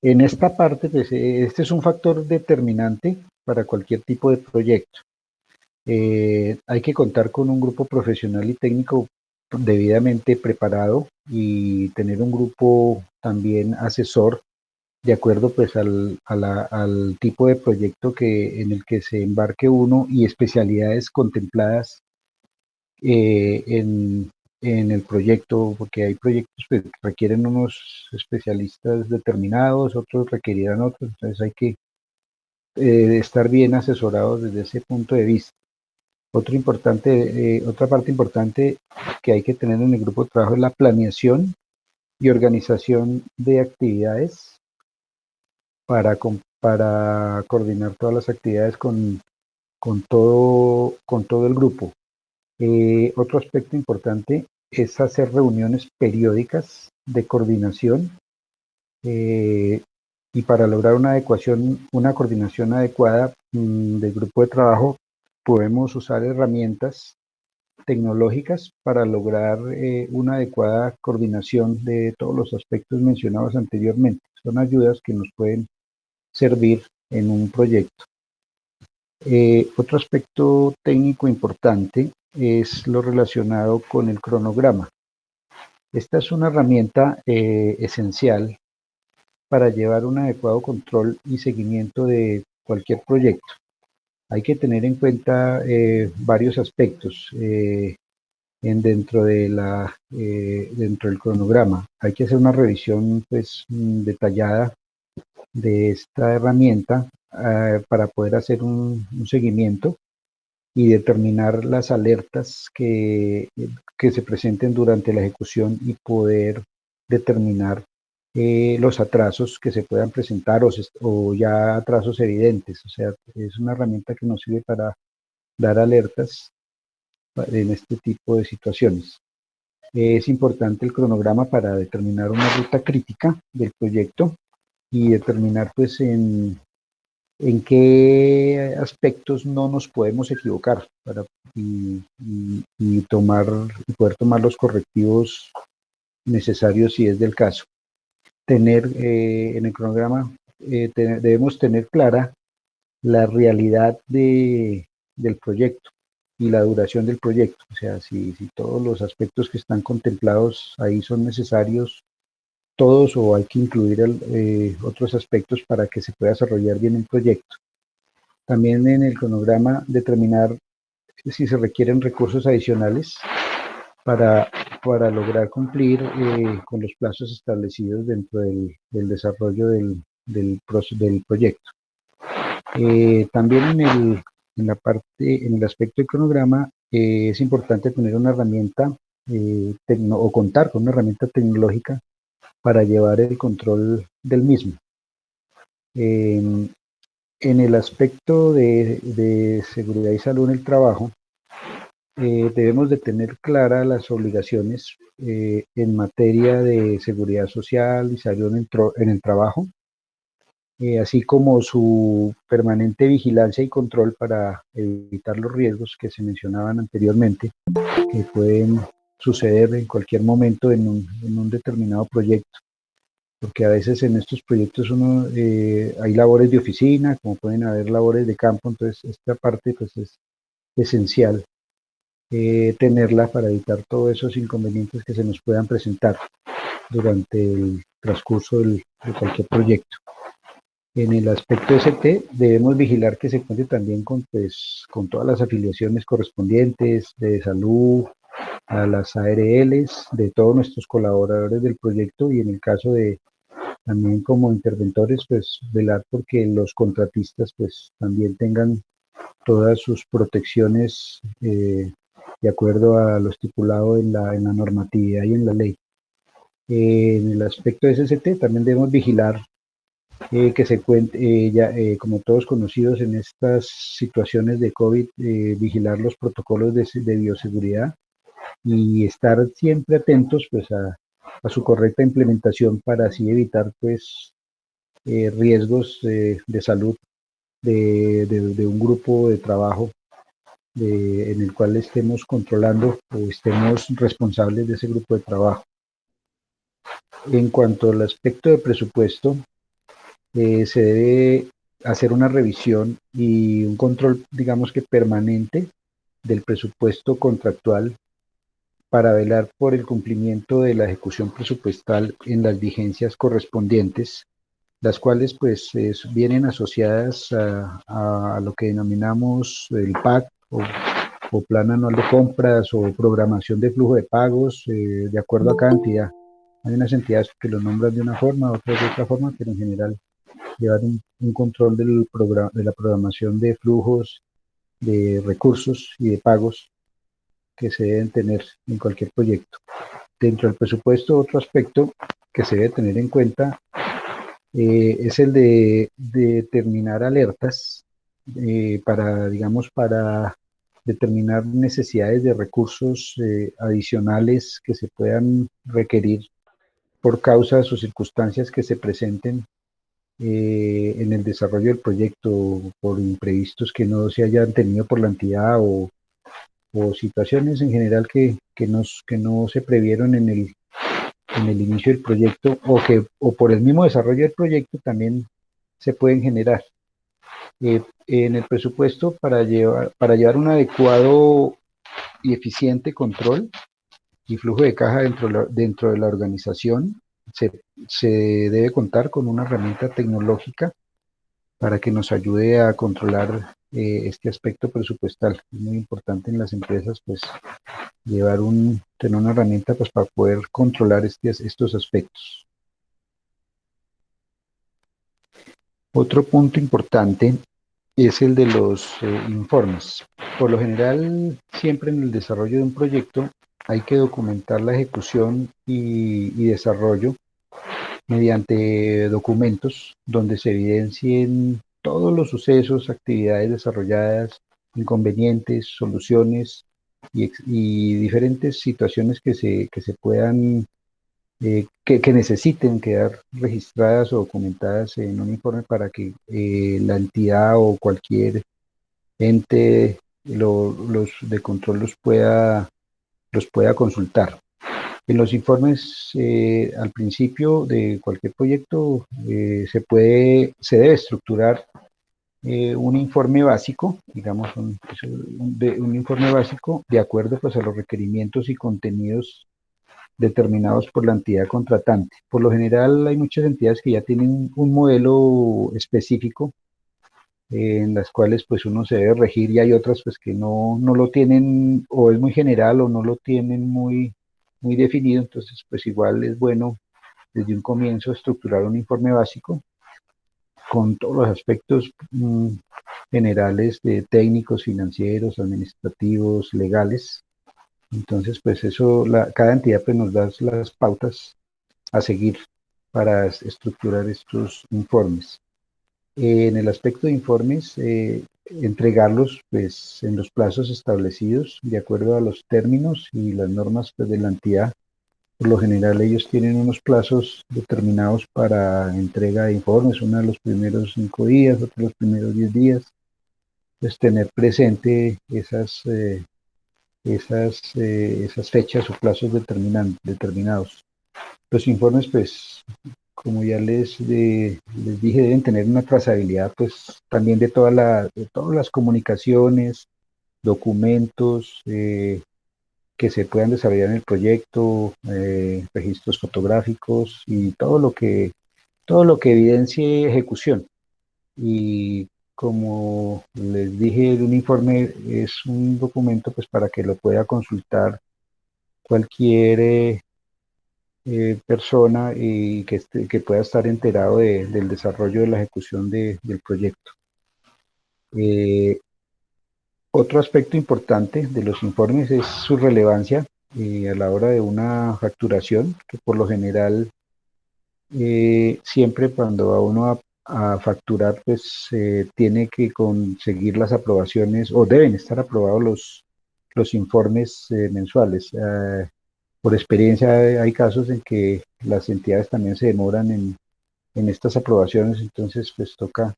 En esta parte, pues, este es un factor determinante para cualquier tipo de proyecto. Hay que contar con un grupo profesional y técnico debidamente preparado y tener un grupo también asesor de acuerdo pues al tipo de proyecto en el que se embarque uno y especialidades contempladas en el proyecto, porque hay proyectos que requieren unos especialistas determinados, otros requerirán otros, entonces hay que estar bien asesorados desde ese punto de vista. Otra parte importante que hay que tener en el grupo de trabajo es la planeación y organización de actividades para coordinar todas las actividades con todo el grupo. Otro aspecto importante es hacer reuniones periódicas de coordinación y para lograr una coordinación adecuada del grupo de trabajo, podemos usar herramientas tecnológicas para lograr una adecuada coordinación de todos los aspectos mencionados anteriormente. Son ayudas que nos pueden servir en un proyecto. Otro aspecto técnico importante es lo relacionado con el cronograma. Esta es una herramienta esencial para llevar un adecuado control y seguimiento de cualquier proyecto. Hay que tener en cuenta varios aspectos dentro del cronograma. Hay que hacer una revisión pues, detallada de esta herramienta para poder hacer un seguimiento y determinar las alertas que se presenten durante la ejecución y poder determinar los atrasos que se puedan presentar o ya atrasos evidentes. O sea, es una herramienta que nos sirve para dar alertas en este tipo de situaciones. Es importante el cronograma para determinar una ruta crítica del proyecto y determinar pues en qué aspectos no nos podemos equivocar y poder tomar los correctivos necesarios si es del caso. En el cronograma debemos tener clara la realidad del proyecto. y la duración del proyecto. O sea, si todos los aspectos que están contemplados ahí son necesarios, todos, o hay que incluir otros aspectos para que se pueda desarrollar bien el proyecto. También en el cronograma determinar si se requieren recursos adicionales para lograr cumplir con los plazos establecidos dentro del desarrollo del proyecto. También en el aspecto del cronograma es importante tener una herramienta o contar con una herramienta tecnológica para llevar el control del mismo. En el aspecto de seguridad y salud en el trabajo, debemos de tener claras las obligaciones en materia de seguridad social y salud en el trabajo, así como su permanente vigilancia y control para evitar los riesgos que se mencionaban anteriormente, que pueden suceder en cualquier momento en un determinado proyecto, porque a veces en estos proyectos hay labores de oficina, como pueden haber labores de campo, entonces esta parte pues es esencial tenerla para evitar todos esos inconvenientes que se nos puedan presentar durante el transcurso de cualquier proyecto. En el aspecto ST debemos vigilar que se cuente también con todas las afiliaciones correspondientes de salud, a las ARLs, de todos nuestros colaboradores del proyecto, y en el caso de también como interventores, pues velar porque los contratistas pues también tengan todas sus protecciones de acuerdo a lo estipulado en la normatividad y en la ley. En el aspecto de SST también debemos vigilar que se cuente, como todos conocidos en estas situaciones de COVID, vigilar los protocolos de bioseguridad y estar siempre atentos pues a su correcta implementación para así evitar pues riesgos de salud de un grupo de trabajo en el cual estemos controlando o estemos responsables de ese grupo de trabajo. En cuanto al aspecto de presupuesto, se debe hacer una revisión y un control, digamos que permanente, del presupuesto contractual para velar por el cumplimiento de la ejecución presupuestal en las vigencias correspondientes, las cuales pues vienen asociadas a lo que denominamos el PAC o Plan Anual de Compras o Programación de Flujo de Pagos, de acuerdo a cada entidad. Hay unas entidades que lo nombran de una forma, otras de otra forma, pero en general llevan un control de la programación de flujos, de recursos y de pagos que se deben tener en cualquier proyecto. Dentro del presupuesto, otro aspecto que se debe tener en cuenta es el de determinar alertas para determinar necesidades de recursos adicionales que se puedan requerir por causas o circunstancias que se presenten en el desarrollo del proyecto, por imprevistos que no se hayan tenido por la entidad o situaciones en general que no se previeron en el inicio del proyecto o por el mismo desarrollo del proyecto también se pueden generar. En el presupuesto, para llevar un adecuado y eficiente control y flujo de caja dentro de la organización, se debe contar con una herramienta tecnológica para que nos ayude a controlar este aspecto presupuestal. Es muy importante en las empresas pues tener una herramienta pues para poder controlar estos aspectos. Otro punto importante es el de los informes. Por lo general, siempre en el desarrollo de un proyecto hay que documentar la ejecución y desarrollo mediante documentos donde se evidencien todos los sucesos, actividades desarrolladas, inconvenientes, soluciones y diferentes situaciones que se puedan, que necesiten quedar registradas o documentadas en un informe para que la entidad o cualquier ente los de control los pueda consultar. En los informes, al principio de cualquier proyecto, se debe estructurar un informe básico, digamos, un informe básico de acuerdo pues, a los requerimientos y contenidos determinados por la entidad contratante. Por lo general hay muchas entidades que ya tienen un modelo específico en las cuales pues uno se debe regir y hay otras pues que no lo tienen o es muy general o no lo tienen muy definido, entonces pues igual es bueno desde un comienzo estructurar un informe básico con todos los aspectos generales de técnicos, financieros, administrativos, legales. Entonces, pues eso, cada entidad pues nos da las pautas a seguir para estructurar estos informes. En el aspecto de informes, entregarlos pues en los plazos establecidos de acuerdo a los términos y las normas pues, de la entidad. Por lo general ellos tienen unos plazos determinados para entrega de informes, uno de los primeros 5 días, otro de los primeros 10 días. Pues tener presente esas fechas o plazos determinados. Los informes, pues, como ya les dije, deben tener una trazabilidad, pues, también de todas las comunicaciones, documentos que se puedan desarrollar en el proyecto, registros fotográficos y todo lo que evidencie ejecución. Y como les dije, un informe es un documento pues para que lo pueda consultar cualquier persona y que pueda estar enterado del desarrollo de la ejecución del proyecto. Otro aspecto importante de los informes es su relevancia a la hora de una facturación, que por lo general siempre cuando va uno a facturar, pues tiene que conseguir las aprobaciones o deben estar aprobados los informes mensuales. Por experiencia hay casos en que las entidades también se demoran en estas aprobaciones, entonces pues toca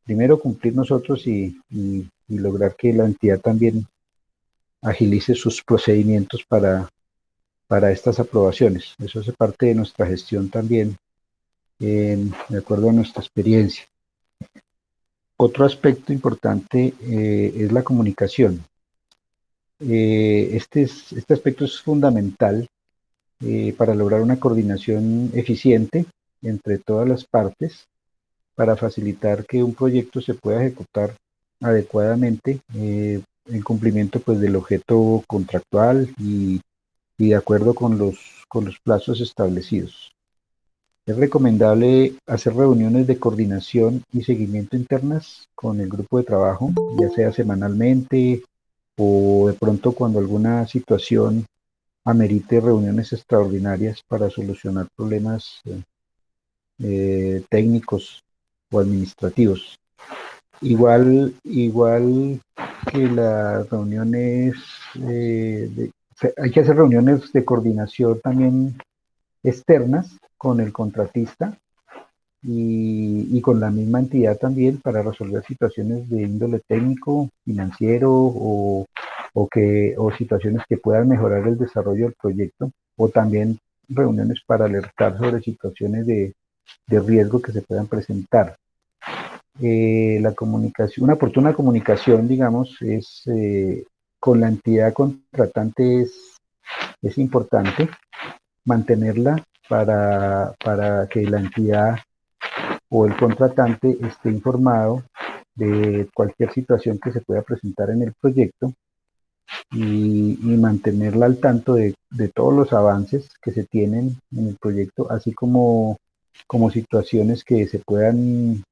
primero cumplir nosotros y lograr que la entidad también agilice sus procedimientos para estas aprobaciones. Eso hace parte de nuestra gestión también, de acuerdo a nuestra experiencia. Otro aspecto importante es la comunicación. Este aspecto es fundamental para lograr una coordinación eficiente entre todas las partes para facilitar que un proyecto se pueda ejecutar adecuadamente en cumplimiento pues, del objeto contractual y de acuerdo con los plazos establecidos. Es recomendable hacer reuniones de coordinación y seguimiento internas con el grupo de trabajo, ya sea semanalmente o de pronto cuando alguna situación amerite reuniones extraordinarias para solucionar problemas técnicos o administrativos. Igual que las reuniones, hay que hacer reuniones de coordinación también externas con el contratista y con la misma entidad también para resolver situaciones de índole técnico, financiero o situaciones que puedan mejorar el desarrollo del proyecto, o también reuniones para alertar sobre situaciones de riesgo que se puedan presentar. La comunicación, una oportuna comunicación, digamos, con la entidad contratante es importante mantenerla para que la entidad o el contratante esté informado de cualquier situación que se pueda presentar en el proyecto y mantenerla al tanto de todos los avances que se tienen en el proyecto, así como situaciones que se puedan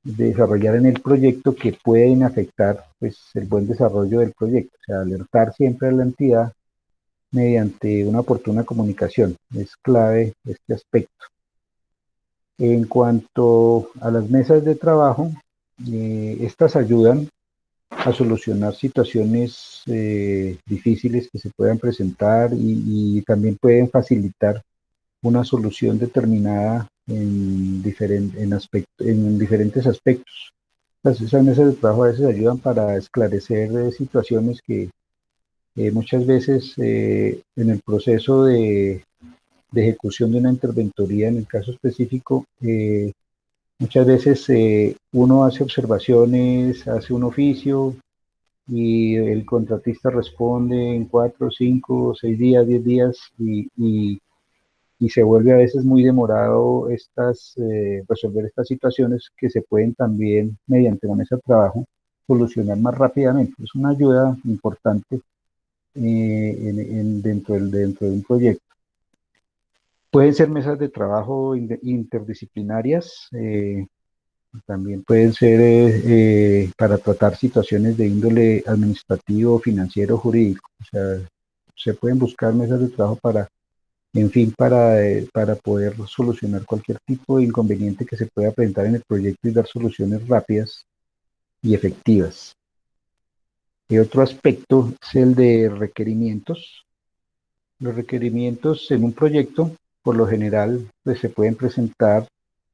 desarrollar en el proyecto que pueden afectar pues, el buen desarrollo del proyecto. O sea, alertar siempre a la entidad mediante una oportuna comunicación. Es clave este aspecto. En cuanto a las mesas de trabajo, estas ayudan a solucionar situaciones difíciles que se puedan presentar y también pueden facilitar una solución determinada en diferentes aspectos. Esas mesas de trabajo a veces ayudan para esclarecer situaciones que muchas veces en el proceso de ejecución de una interventoría, en el caso específico, Muchas veces uno hace observaciones, hace un oficio y el contratista responde en 4, 5, 6 días, 10 días y se vuelve a veces muy demorado resolver estas situaciones que se pueden también, mediante una mesa de trabajo, solucionar más rápidamente. Es una ayuda importante dentro de un proyecto. Pueden ser mesas de trabajo interdisciplinarias, también pueden ser para tratar situaciones de índole administrativo, financiero, jurídico. O sea, se pueden buscar mesas de trabajo en fin, para poder solucionar cualquier tipo de inconveniente que se pueda presentar en el proyecto y dar soluciones rápidas y efectivas. Y otro aspecto es el de requerimientos. Los requerimientos en un proyecto, por lo general, pues, se pueden presentar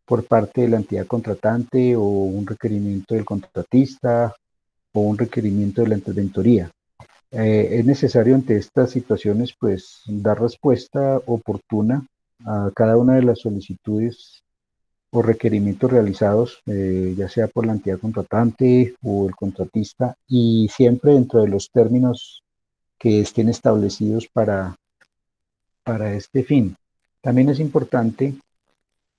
por parte de la entidad contratante o un requerimiento del contratista o un requerimiento de la interventoría. Es necesario ante estas situaciones pues dar respuesta oportuna a cada una de las solicitudes o requerimientos realizados, ya sea por la entidad contratante o el contratista, y siempre dentro de los términos que estén establecidos para este fin. También es importante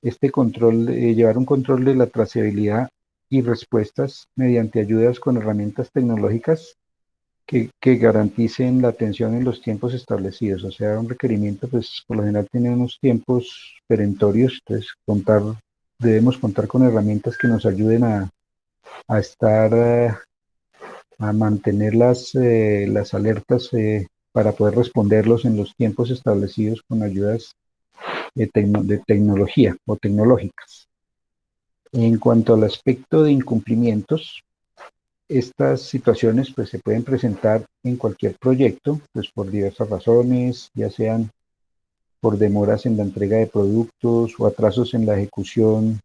este control, llevar un control de la trazabilidad y respuestas mediante ayudas con herramientas tecnológicas que garanticen la atención en los tiempos establecidos. O sea, un requerimiento, pues por lo general tiene unos tiempos perentorios, entonces debemos contar con herramientas que nos ayuden a estar, a mantener las alertas para poder responderlos en los tiempos establecidos con ayudas de tecnología o tecnológicas. En cuanto al aspecto de incumplimientos, estas situaciones pues, se pueden presentar en cualquier proyecto, pues por diversas razones, ya sean por demoras en la entrega de productos o atrasos en la ejecución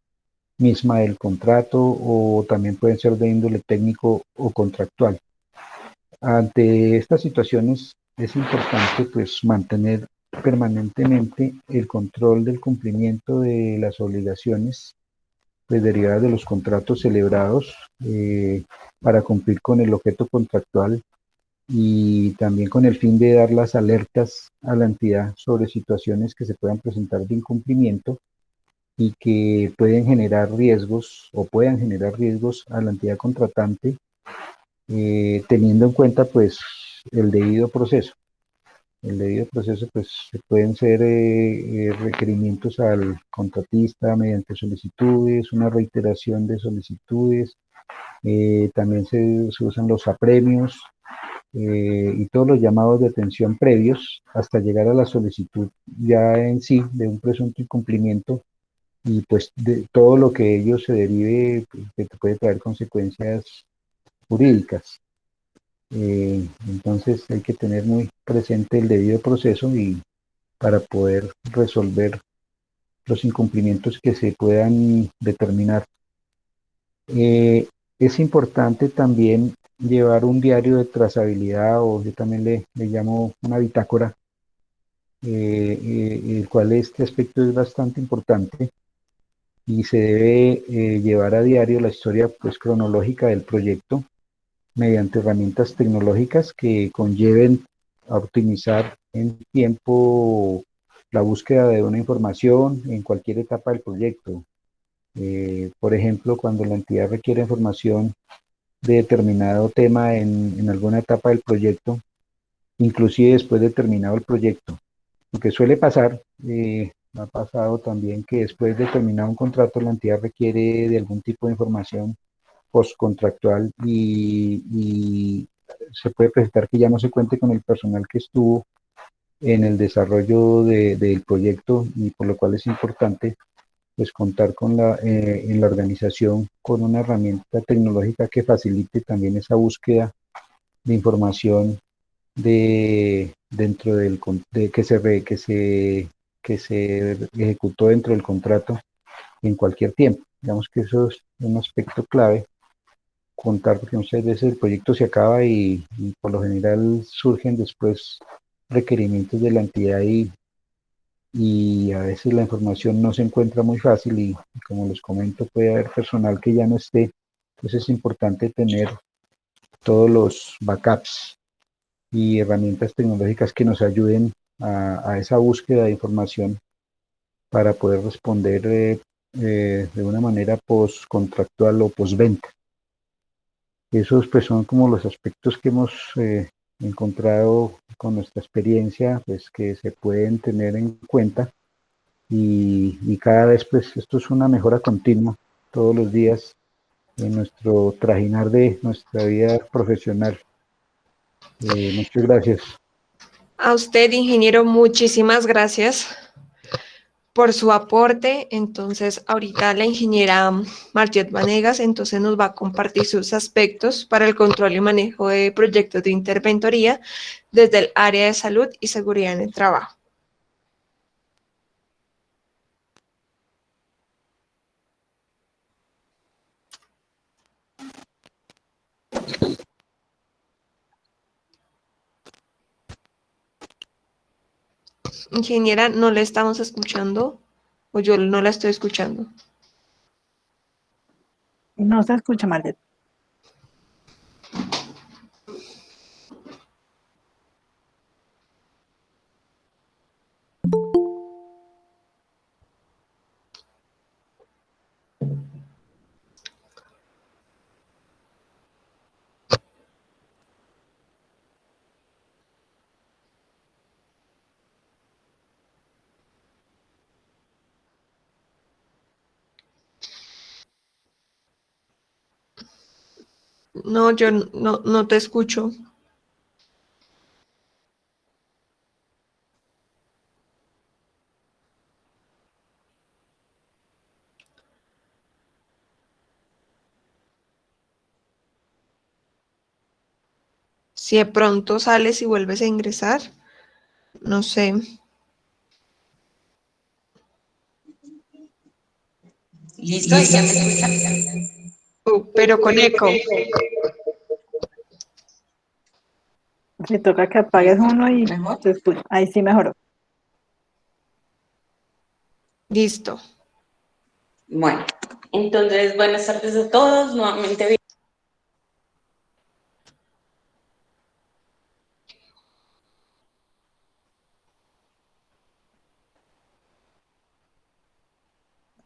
misma del contrato, o también pueden ser de índole técnico o contractual. Ante estas situaciones es importante pues mantener permanentemente el control del cumplimiento de las obligaciones pues, derivadas de los contratos celebrados para cumplir con el objeto contractual y también con el fin de dar las alertas a la entidad sobre situaciones que se puedan presentar de incumplimiento y que pueden generar riesgos o puedan generar riesgos a la entidad contratante, teniendo en cuenta pues el debido proceso. El debido proceso pues pueden ser requerimientos al contratista mediante solicitudes, una reiteración de solicitudes, también se usan los apremios y todos los llamados de atención previos hasta llegar a la solicitud ya en sí de un presunto incumplimiento y pues de todo lo que ello se derive que puede traer consecuencias jurídicas. Entonces hay que tener muy presente el debido proceso y para poder resolver los incumplimientos que se puedan determinar. Es importante también llevar un diario de trazabilidad, o yo también le llamo una bitácora, el cual este aspecto es bastante importante y se debe llevar a diario la historia pues, cronológica del proyecto mediante herramientas tecnológicas que conlleven a optimizar en tiempo la búsqueda de una información en cualquier etapa del proyecto. Por ejemplo, cuando la entidad requiere información de determinado tema en alguna etapa del proyecto, inclusive después de terminado el proyecto. Lo que suele pasar, ha pasado también que después de terminar un contrato, la entidad requiere de algún tipo de información postcontractual y se puede presentar que ya no se cuente con el personal que estuvo en el desarrollo del proyecto, y por lo cual es importante pues contar en la organización con una herramienta tecnológica que facilite también esa búsqueda de información dentro que se ejecutó dentro del contrato en cualquier tiempo. Digamos que eso es un aspecto clave, contar, porque muchas veces el proyecto se acaba y por lo general surgen después requerimientos de la entidad y y a veces la información no se encuentra muy fácil y como les comento puede haber personal que ya no esté, entonces es importante tener todos los backups y herramientas tecnológicas que nos ayuden a esa búsqueda de información para poder responder de una manera postcontractual o postventa. Esos pues son como los aspectos que hemos encontrado con nuestra experiencia, pues que se pueden tener en cuenta y cada vez pues esto es una mejora continua todos los días en nuestro trajinar de nuestra vida profesional. Muchas gracias. A usted, ingeniero, muchísimas gracias por su aporte. Entonces, ahorita la ingeniera Marget Vanegas entonces nos va a compartir sus aspectos para el control y manejo de proyectos de interventoría desde el área de salud y seguridad en el trabajo. Ingeniera, no le estamos escuchando o yo no la estoy escuchando. No se escucha, Marlet. No, yo no te escucho. Si de pronto sales y vuelves a ingresar, no sé. ¿Listo? ¿Ya me escuchan? Pero con eco. Si toca que apagues uno y ¿Mejor? se escucha. Ahí sí mejoró. Listo. Bueno, entonces buenas tardes a todos. Nuevamente,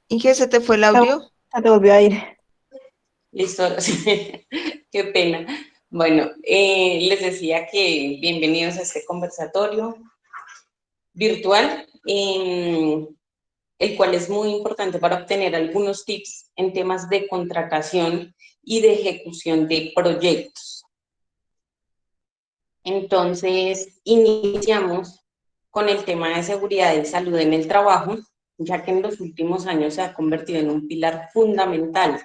¿Y que se te fue el audio? Se te volvió a ir. listo. Qué pena. Bueno, les decía que bienvenidos a este conversatorio virtual, el cual es muy importante para obtener algunos tips en temas de contratación y de ejecución de proyectos. Entonces, iniciamos con el tema de seguridad y salud en el trabajo, ya que en los últimos años se ha convertido en un pilar fundamental,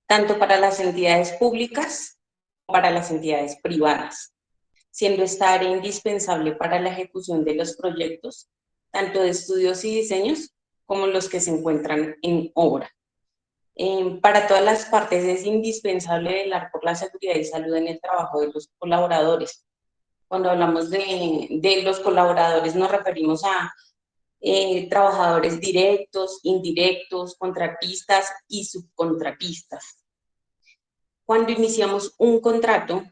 tanto para las entidades públicas como para las entidades privadas, siendo esta área indispensable para la ejecución de los proyectos, tanto de estudios y diseños como los que se encuentran en obra. Para todas las partes es indispensable velar por la seguridad y salud en el trabajo de los colaboradores. Cuando hablamos de los colaboradores nos referimos a trabajadores directos, indirectos, contratistas y subcontratistas. Cuando iniciamos un contrato,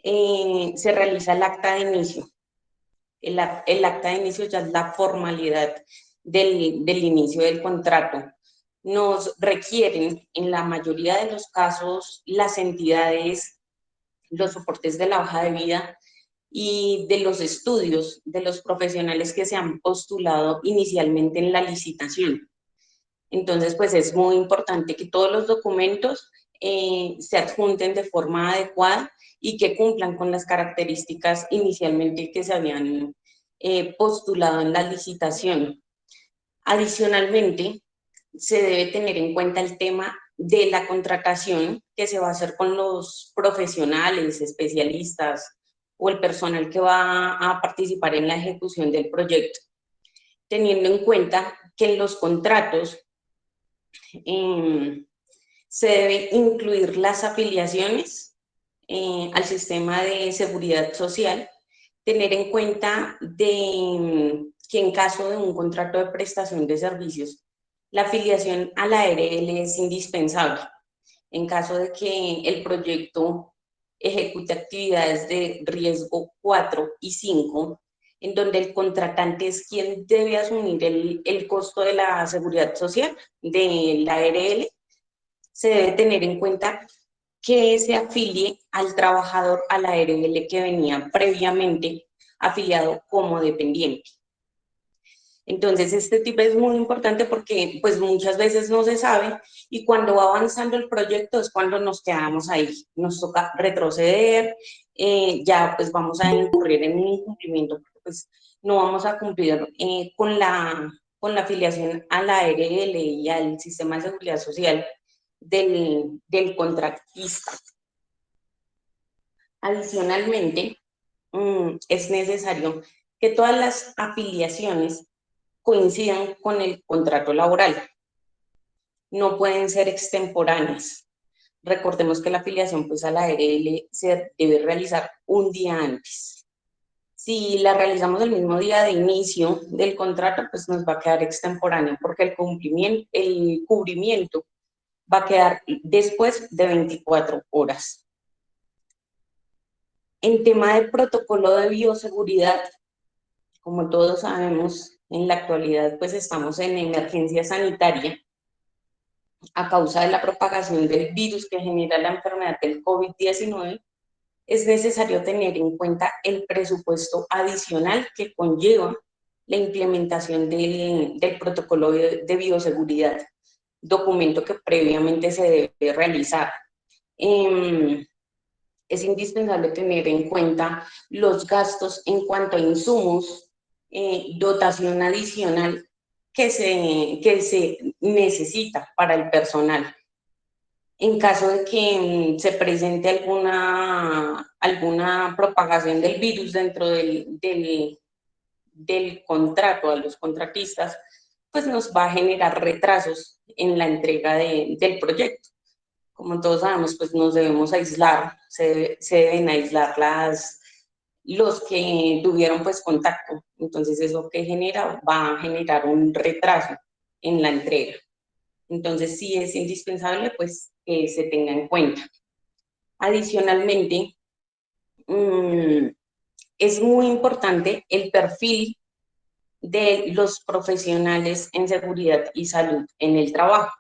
se realiza el acta de inicio. El acta de inicio ya es la formalidad del inicio del contrato. Nos requieren, en la mayoría de los casos, las entidades, los soportes de la hoja de vida y de los estudios de los profesionales que se han postulado inicialmente en la licitación. Entonces, pues es muy importante que todos los documentos se adjunten de forma adecuada y que cumplan con las características inicialmente que se habían postulado en la licitación. Adicionalmente, se debe tener en cuenta el tema de la contratación que se va a hacer con los profesionales, especialistas o el personal que va a participar en la ejecución del proyecto, teniendo en cuenta que en los contratos se debe incluir las afiliaciones al sistema de seguridad social, tener en cuenta de que en caso de un contrato de prestación de servicios, la afiliación a la ARL es indispensable. En caso de que el proyecto ejecute actividades de riesgo 4 y 5, en donde el contratante es quien debe asumir el costo de la seguridad social de la ARL, se debe tener en cuenta que se afilie al trabajador a la ARL que venía previamente afiliado como dependiente. Entonces, este tip es muy importante porque pues muchas veces no se sabe y cuando va avanzando el proyecto es cuando nos quedamos ahí. Nos toca retroceder, ya pues vamos a incurrir en un incumplimiento porque pues no vamos a cumplir con la afiliación a la ARL y al sistema de seguridad social del contratista. Adicionalmente, es necesario que todas las afiliaciones coincidan con el contrato laboral. No pueden ser extemporáneas. Recordemos que la afiliación pues, a la ARL se debe realizar un día antes. Si la realizamos el mismo día de inicio del contrato, pues nos va a quedar extemporánea porque el cubrimiento va a quedar después de 24 horas. En tema de protocolo de bioseguridad, como todos sabemos, en la actualidad pues estamos en emergencia sanitaria a causa de la propagación del virus que genera la enfermedad del COVID-19, es necesario tener en cuenta el presupuesto adicional que conlleva la implementación del protocolo de bioseguridad, documento que previamente se debe realizar. Es indispensable tener en cuenta los gastos en cuanto a insumos, dotación adicional que se necesita para el personal. En caso de que se presente alguna propagación del virus dentro del contrato a los contratistas, pues nos va a generar retrasos en la entrega del proyecto. Como todos sabemos, pues nos debemos aislar, se deben aislar los que tuvieron pues contacto. Entonces eso que va a generar un retraso en la entrega. Entonces sí es indispensable pues que se tenga en cuenta. Adicionalmente, es muy importante el perfil de los profesionales en seguridad y salud en el trabajo.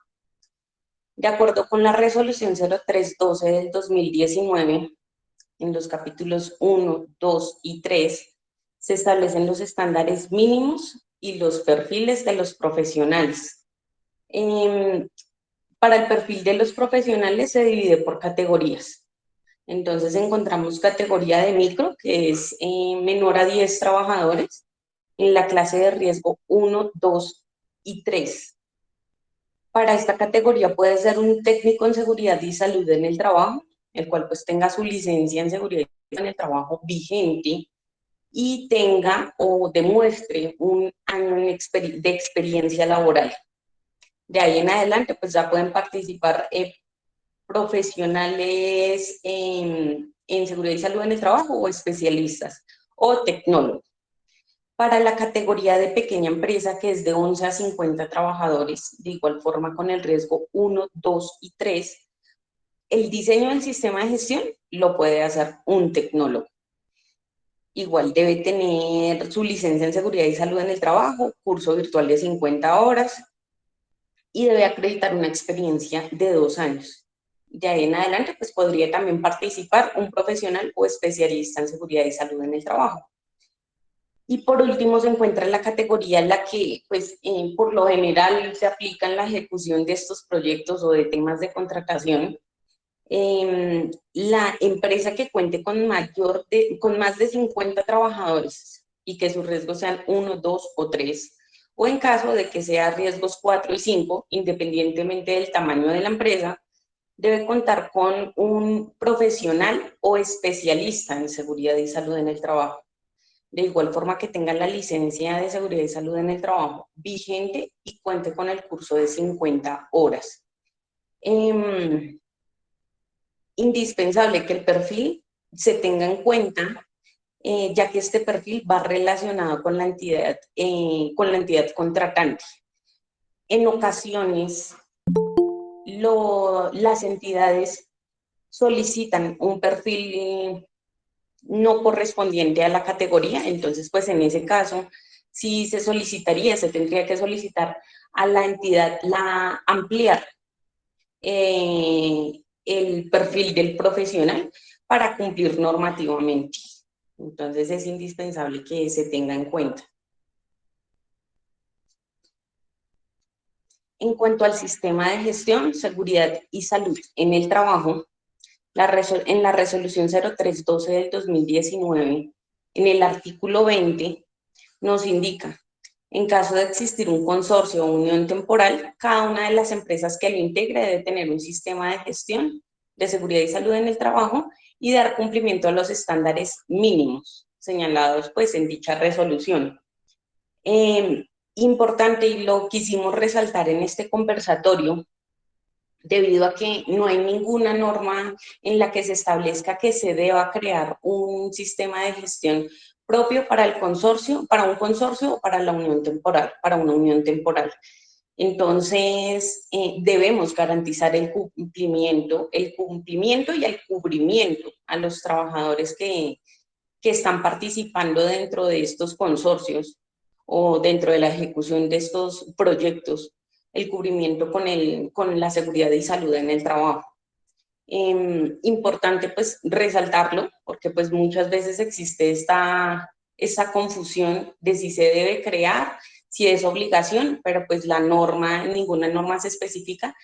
De acuerdo con la resolución 0312 del 2019, en los capítulos 1, 2 y 3, se establecen los estándares mínimos y los perfiles de los profesionales. Para el perfil de los profesionales se divide por categorías. Entonces encontramos categoría de micro, que es menor a 10 trabajadores, en la clase de riesgo 1, 2 y 3. Para esta categoría puede ser un técnico en seguridad y salud en el trabajo, el cual pues tenga su licencia en seguridad en el trabajo vigente y tenga o demuestre un año de experiencia laboral. De ahí en adelante pues ya pueden participar profesionales en seguridad y salud en el trabajo o especialistas o tecnólogos. Para la categoría de pequeña empresa, que es de 11 a 50 trabajadores, de igual forma con el riesgo 1, 2 y 3, el diseño del sistema de gestión lo puede hacer un tecnólogo. Igual debe tener su licencia en seguridad y salud en el trabajo, curso virtual de 50 horas y debe acreditar una experiencia de 2 años. De ahí en adelante, pues podría también participar un profesional o especialista en seguridad y salud en el trabajo. Y por último se encuentra la categoría en la que, pues, por lo general se aplica en la ejecución de estos proyectos o de temas de contratación. La empresa que cuente con más de 50 trabajadores y que sus riesgos sean 1, 2 o 3, o en caso de que sea riesgos 4 y 5, independientemente del tamaño de la empresa, debe contar con un profesional o especialista en seguridad y salud en el trabajo. De igual forma que tenga la licencia de seguridad y salud en el trabajo vigente y cuente con el curso de 50 horas. Indispensable que el perfil se tenga en cuenta ya que este perfil va relacionado con la entidad contratante. En ocasiones, las entidades solicitan un perfil no correspondiente a la categoría, entonces pues en ese caso sí se tendría que solicitar a la entidad ampliar el perfil del profesional para cumplir normativamente. Entonces es indispensable que se tenga en cuenta. En cuanto al sistema de gestión, seguridad y salud en el trabajo, en la resolución 0312 del 2019, en el artículo 20, nos indica, en caso de existir un consorcio o unión temporal, cada una de las empresas que lo integre debe tener un sistema de gestión de seguridad y salud en el trabajo y dar cumplimiento a los estándares mínimos señalados pues en dicha resolución. Importante, y lo quisimos resaltar en este conversatorio, debido a que no hay ninguna norma en la que se establezca que se deba crear un sistema de gestión propio para el consorcio, para un consorcio o para la unión temporal, para una unión temporal. Entonces, debemos garantizar el cumplimiento y el cubrimiento a los trabajadores que están participando dentro de estos consorcios o dentro de la ejecución de estos proyectos, el cubrimiento con la seguridad y salud en el trabajo. Importante pues resaltarlo, porque pues muchas veces existe esta confusión de si se debe crear, si es obligación, pero pues ninguna norma se especifica,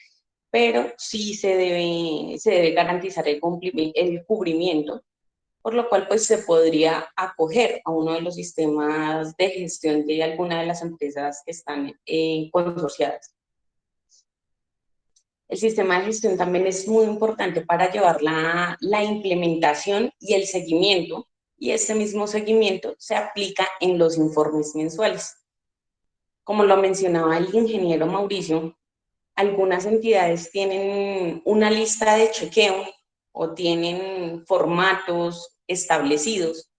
pero sí se debe garantizar el cubrimiento, por lo cual pues se podría acoger a uno de los sistemas de gestión de alguna de las empresas que están consorciadas. El sistema de gestión también es muy importante para llevar la implementación y el seguimiento, y este mismo seguimiento se aplica en los informes mensuales. Como lo mencionaba el ingeniero Mauricio, algunas entidades tienen una lista de chequeo o tienen formatos establecidos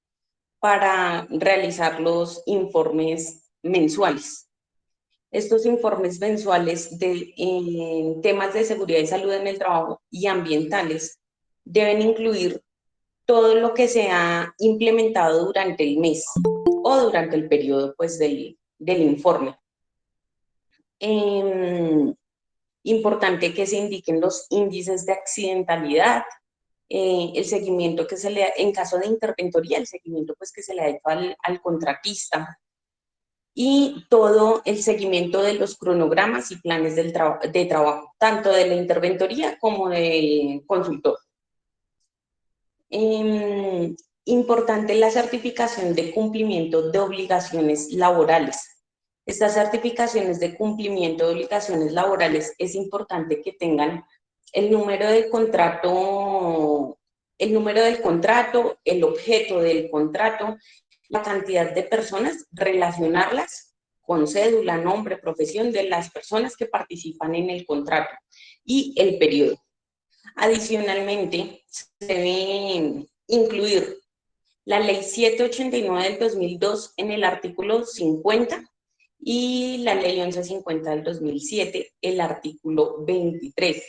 para realizar los informes mensuales. Estos informes mensuales de temas de seguridad y salud en el trabajo y ambientales deben incluir todo lo que se ha implementado durante el mes o durante el periodo pues, del informe. Importante que se indiquen los índices de accidentalidad, el seguimiento que se le da, en caso de interventoría, el seguimiento pues, que se le ha hecho al contratista, y todo el seguimiento de los cronogramas y planes de trabajo, tanto de la interventoría como del consultor. Importante la certificación de cumplimiento de obligaciones laborales. Estas certificaciones de cumplimiento de obligaciones laborales es importante que tengan el número del contrato, el objeto del contrato, la cantidad de personas, relacionarlas con cédula, nombre, profesión de las personas que participan en el contrato y el periodo. Adicionalmente, se debe incluir la Ley 789 del 2002 en el artículo 50 y la Ley 1150 del 2007, el artículo 23,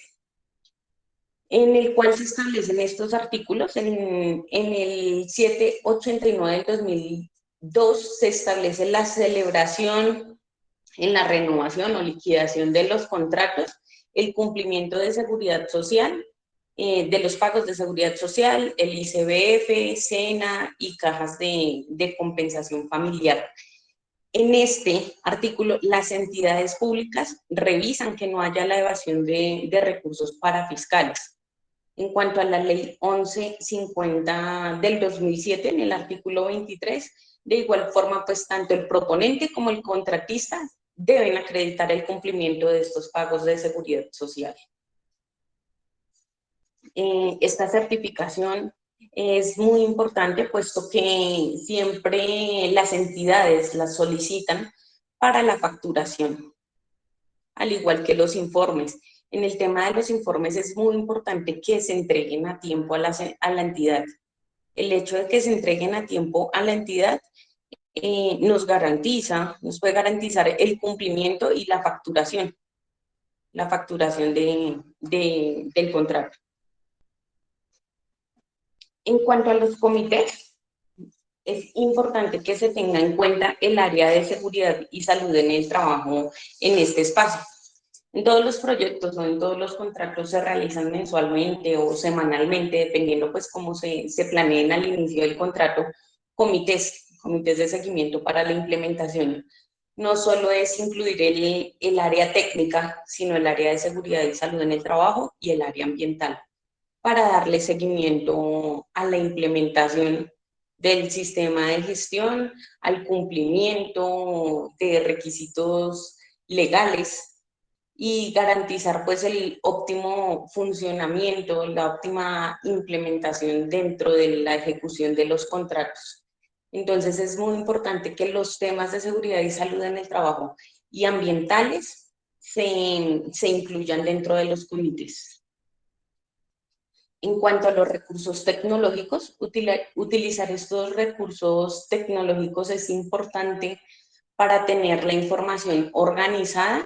en el cual se establecen estos artículos. En el 789 del 2002 se establece la celebración en la renovación o liquidación de los contratos, el cumplimiento de seguridad social, de los pagos de seguridad social, el ICBF, SENA y cajas de compensación familiar. En este artículo, las entidades públicas revisan que no haya la evasión de recursos para fiscales. En cuanto a la ley 1150 del 2007, en el artículo 23, de igual forma, pues tanto el proponente como el contratista deben acreditar el cumplimiento de estos pagos de seguridad social. Esta certificación es muy importante, puesto que siempre las entidades las solicitan para la facturación, al igual que los informes. En el tema de los informes es muy importante que se entreguen a tiempo a la entidad, El hecho de que se entreguen a tiempo a la entidad nos puede garantizar el cumplimiento y la facturación del contrato. En cuanto a los comités, es importante que se tenga en cuenta el área de seguridad y salud en el trabajo en este espacio. En todos los proyectos o en todos los contratos se realizan mensualmente o semanalmente, dependiendo pues cómo se planeen al inicio del contrato, comités de seguimiento para la implementación. No solo es incluir el área técnica, sino el área de seguridad y salud en el trabajo y el área ambiental, para darle seguimiento a la implementación del sistema de gestión, al cumplimiento de requisitos legales y garantizar pues el óptimo funcionamiento, la óptima implementación dentro de la ejecución de los contratos. Entonces es muy importante que los temas de seguridad y salud en el trabajo y ambientales se incluyan dentro de los comités. En cuanto a los recursos tecnológicos, utilizar estos recursos tecnológicos es importante para tener la información organizada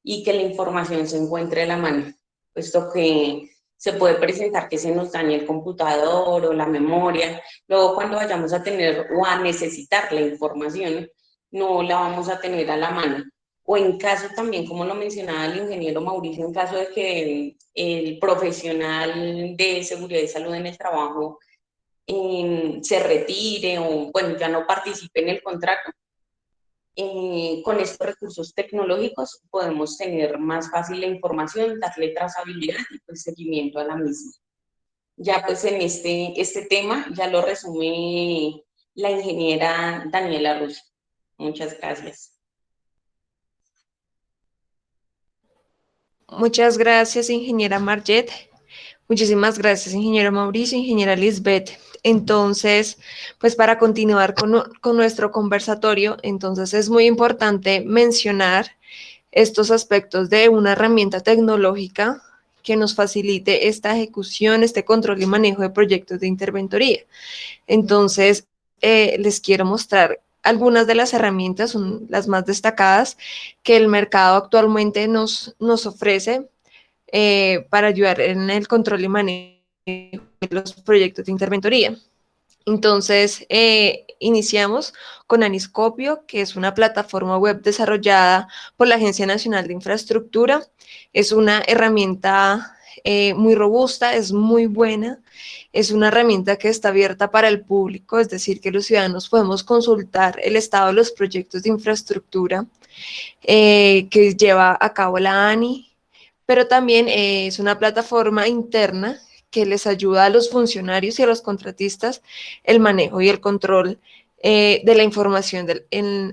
y que la información se encuentre a la mano, puesto que se puede presentar que se nos dañe el computador o la memoria. Luego, cuando vayamos a tener o a necesitar la información, no la vamos a tener a la mano. O en caso también, como lo mencionaba el ingeniero Mauricio, en caso de que el profesional de seguridad y salud en el trabajo se retire o, bueno, ya no participe en el contrato, con estos recursos tecnológicos podemos tener más fácil la información, darle trazabilidad y pues seguimiento a la misma. Ya pues en este tema ya lo resume la ingeniera Daniela Russo. Muchas gracias. Muchas gracias, ingeniera Marget. Muchísimas gracias, ingeniero Mauricio, ingeniera Lisbeth. Entonces, pues para continuar con nuestro conversatorio, entonces es muy importante mencionar estos aspectos de una herramienta tecnológica que nos facilite esta ejecución, este control y manejo de proyectos de interventoría. Entonces, les quiero mostrar algunas de las herramientas, son las más destacadas que el mercado actualmente nos ofrece para ayudar en el control y manejo de los proyectos de interventoría. Entonces, iniciamos con Aniscopio, que es una plataforma web desarrollada por la Agencia Nacional de Infraestructura. Es una herramienta muy robusta, es muy buena. Es una herramienta que está abierta para el público, es decir, que los ciudadanos podemos consultar el estado de los proyectos de infraestructura que lleva a cabo la ANI, pero también es una plataforma interna que les ayuda a los funcionarios y a los contratistas el manejo y el control de la información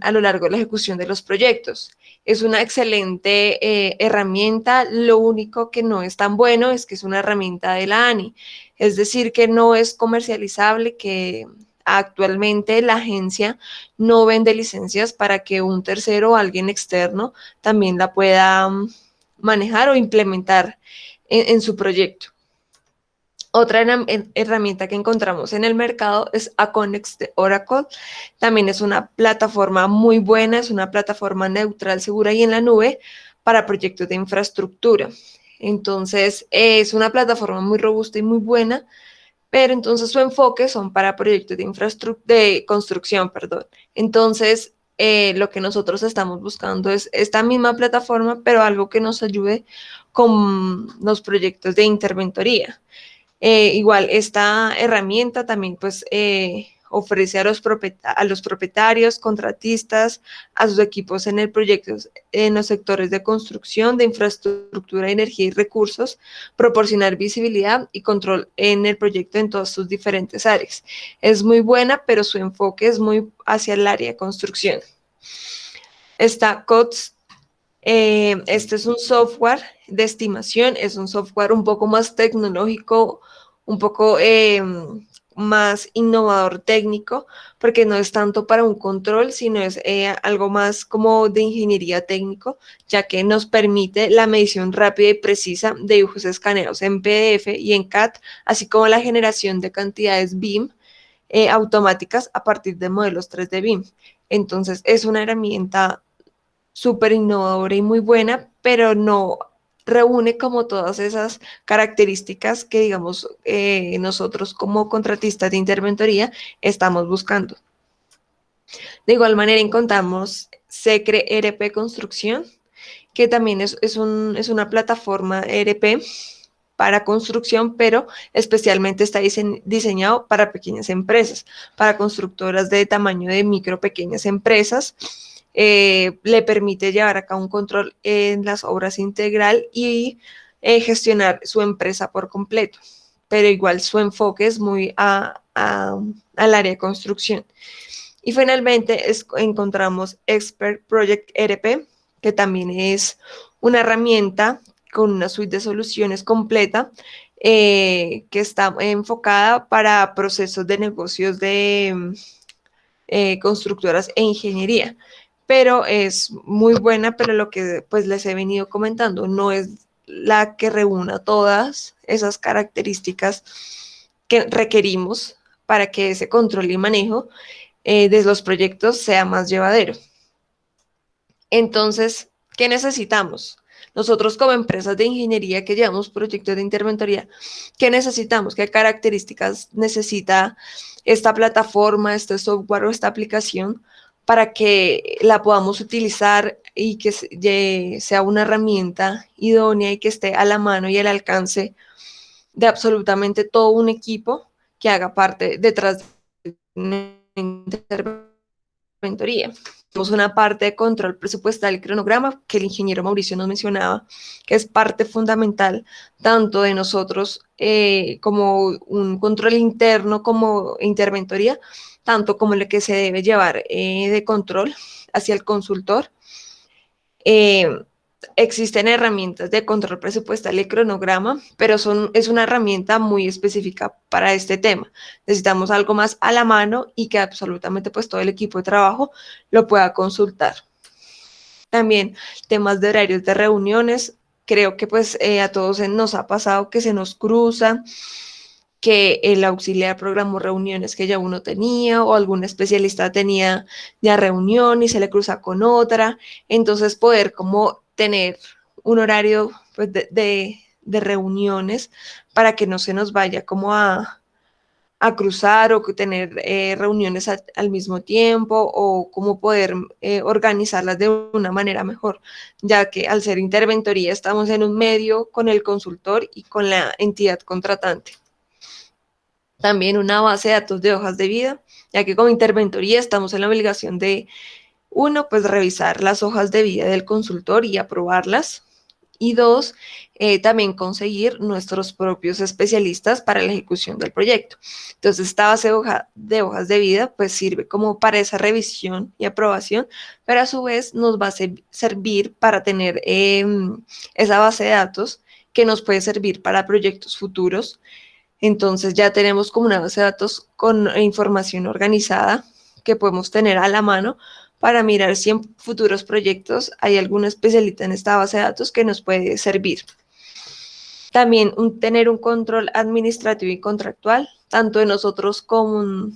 a lo largo de la ejecución de los proyectos. Es una excelente herramienta, lo único que no es tan bueno es que es una herramienta de la ANI, es decir, que no es comercializable, que actualmente la agencia no vende licencias para que un tercero o alguien externo también la pueda manejar o implementar en su proyecto. Otra herramienta que encontramos en el mercado es Aconex de Oracle. También es una plataforma muy buena, es una plataforma neutral, segura y en la nube para proyectos de infraestructura. Entonces, es una plataforma muy robusta y muy buena, pero entonces su enfoque son para proyectos de construcción, perdón. Entonces, lo que nosotros estamos buscando es esta misma plataforma, pero algo que nos ayude con los proyectos de interventoría. Igual, esta herramienta también pues ofrece a los propietarios, contratistas, a sus equipos en el proyecto, en los sectores de construcción, de infraestructura, energía y recursos, proporcionar visibilidad y control en el proyecto en todas sus diferentes áreas. Es muy buena, pero su enfoque es muy hacia el área de construcción. Está COTS. Este es un software de estimación, es un software un poco más tecnológico, un poco más innovador técnico, porque no es tanto para un control, sino es algo más como de ingeniería técnico, ya que nos permite la medición rápida y precisa de dibujos escaneados en PDF y en CAD, así como la generación de cantidades BIM automáticas a partir de modelos 3D BIM. Entonces, es una herramienta súper innovadora y muy buena, pero no reúne como todas esas características que, digamos, nosotros como contratistas de interventoría estamos buscando. De igual manera, encontramos Secre ERP Construcción, que también es una plataforma ERP para construcción, pero especialmente está diseñado para pequeñas empresas, para constructoras de tamaño de micro, pequeñas empresas. Le permite llevar a cabo un control en las obras integral y gestionar su empresa por completo, pero igual su enfoque es muy al área de construcción. Y finalmente encontramos Expert Project ERP, que también es una herramienta con una suite de soluciones completa que está enfocada para procesos de negocios de constructoras e ingeniería. Pero es muy buena, pero lo que pues les he venido comentando no es la que reúna todas esas características que requerimos para que ese control y manejo de los proyectos sea más llevadero. Entonces, ¿qué necesitamos? Nosotros como empresas de ingeniería que llevamos proyectos de interventoría, ¿qué necesitamos? ¿Qué características necesita esta plataforma, este software o esta aplicación para que la podamos utilizar y que sea una herramienta idónea y que esté a la mano y al alcance de absolutamente todo un equipo que haga parte detrás de una interventoría? Tenemos una parte de control presupuestal y cronograma que el ingeniero Mauricio nos mencionaba, que es parte fundamental tanto de nosotros como un control interno como interventoría, tanto como lo que se debe llevar de control hacia el consultor. Existen herramientas de control presupuestal y cronograma, pero es una herramienta muy específica para este tema. Necesitamos algo más a la mano y que absolutamente pues todo el equipo de trabajo lo pueda consultar. También temas de horarios de reuniones. Creo que pues a todos nos ha pasado que se nos cruza, que el auxiliar programó reuniones que ya uno tenía o algún especialista tenía ya reunión y se le cruza con otra. Entonces poder como tener un horario pues, de reuniones para que no se nos vaya como a cruzar o tener reuniones al mismo tiempo o cómo poder organizarlas de una manera mejor, ya que al ser interventoría estamos en un medio con el consultor y con la entidad contratante. También una base de datos de hojas de vida, ya que como interventoría estamos en la obligación de, uno, pues revisar las hojas de vida del consultor y aprobarlas. Y dos, también conseguir nuestros propios especialistas para la ejecución del proyecto. Entonces, esta base de hojas de vida pues sirve como para esa revisión y aprobación, pero a su vez nos va a servir para tener esa base de datos que nos puede servir para proyectos futuros. Entonces ya tenemos como una base de datos con información organizada que podemos tener a la mano para mirar si en futuros proyectos hay algún especialista en esta base de datos que nos puede servir. También tener un control administrativo y contractual, tanto de nosotros como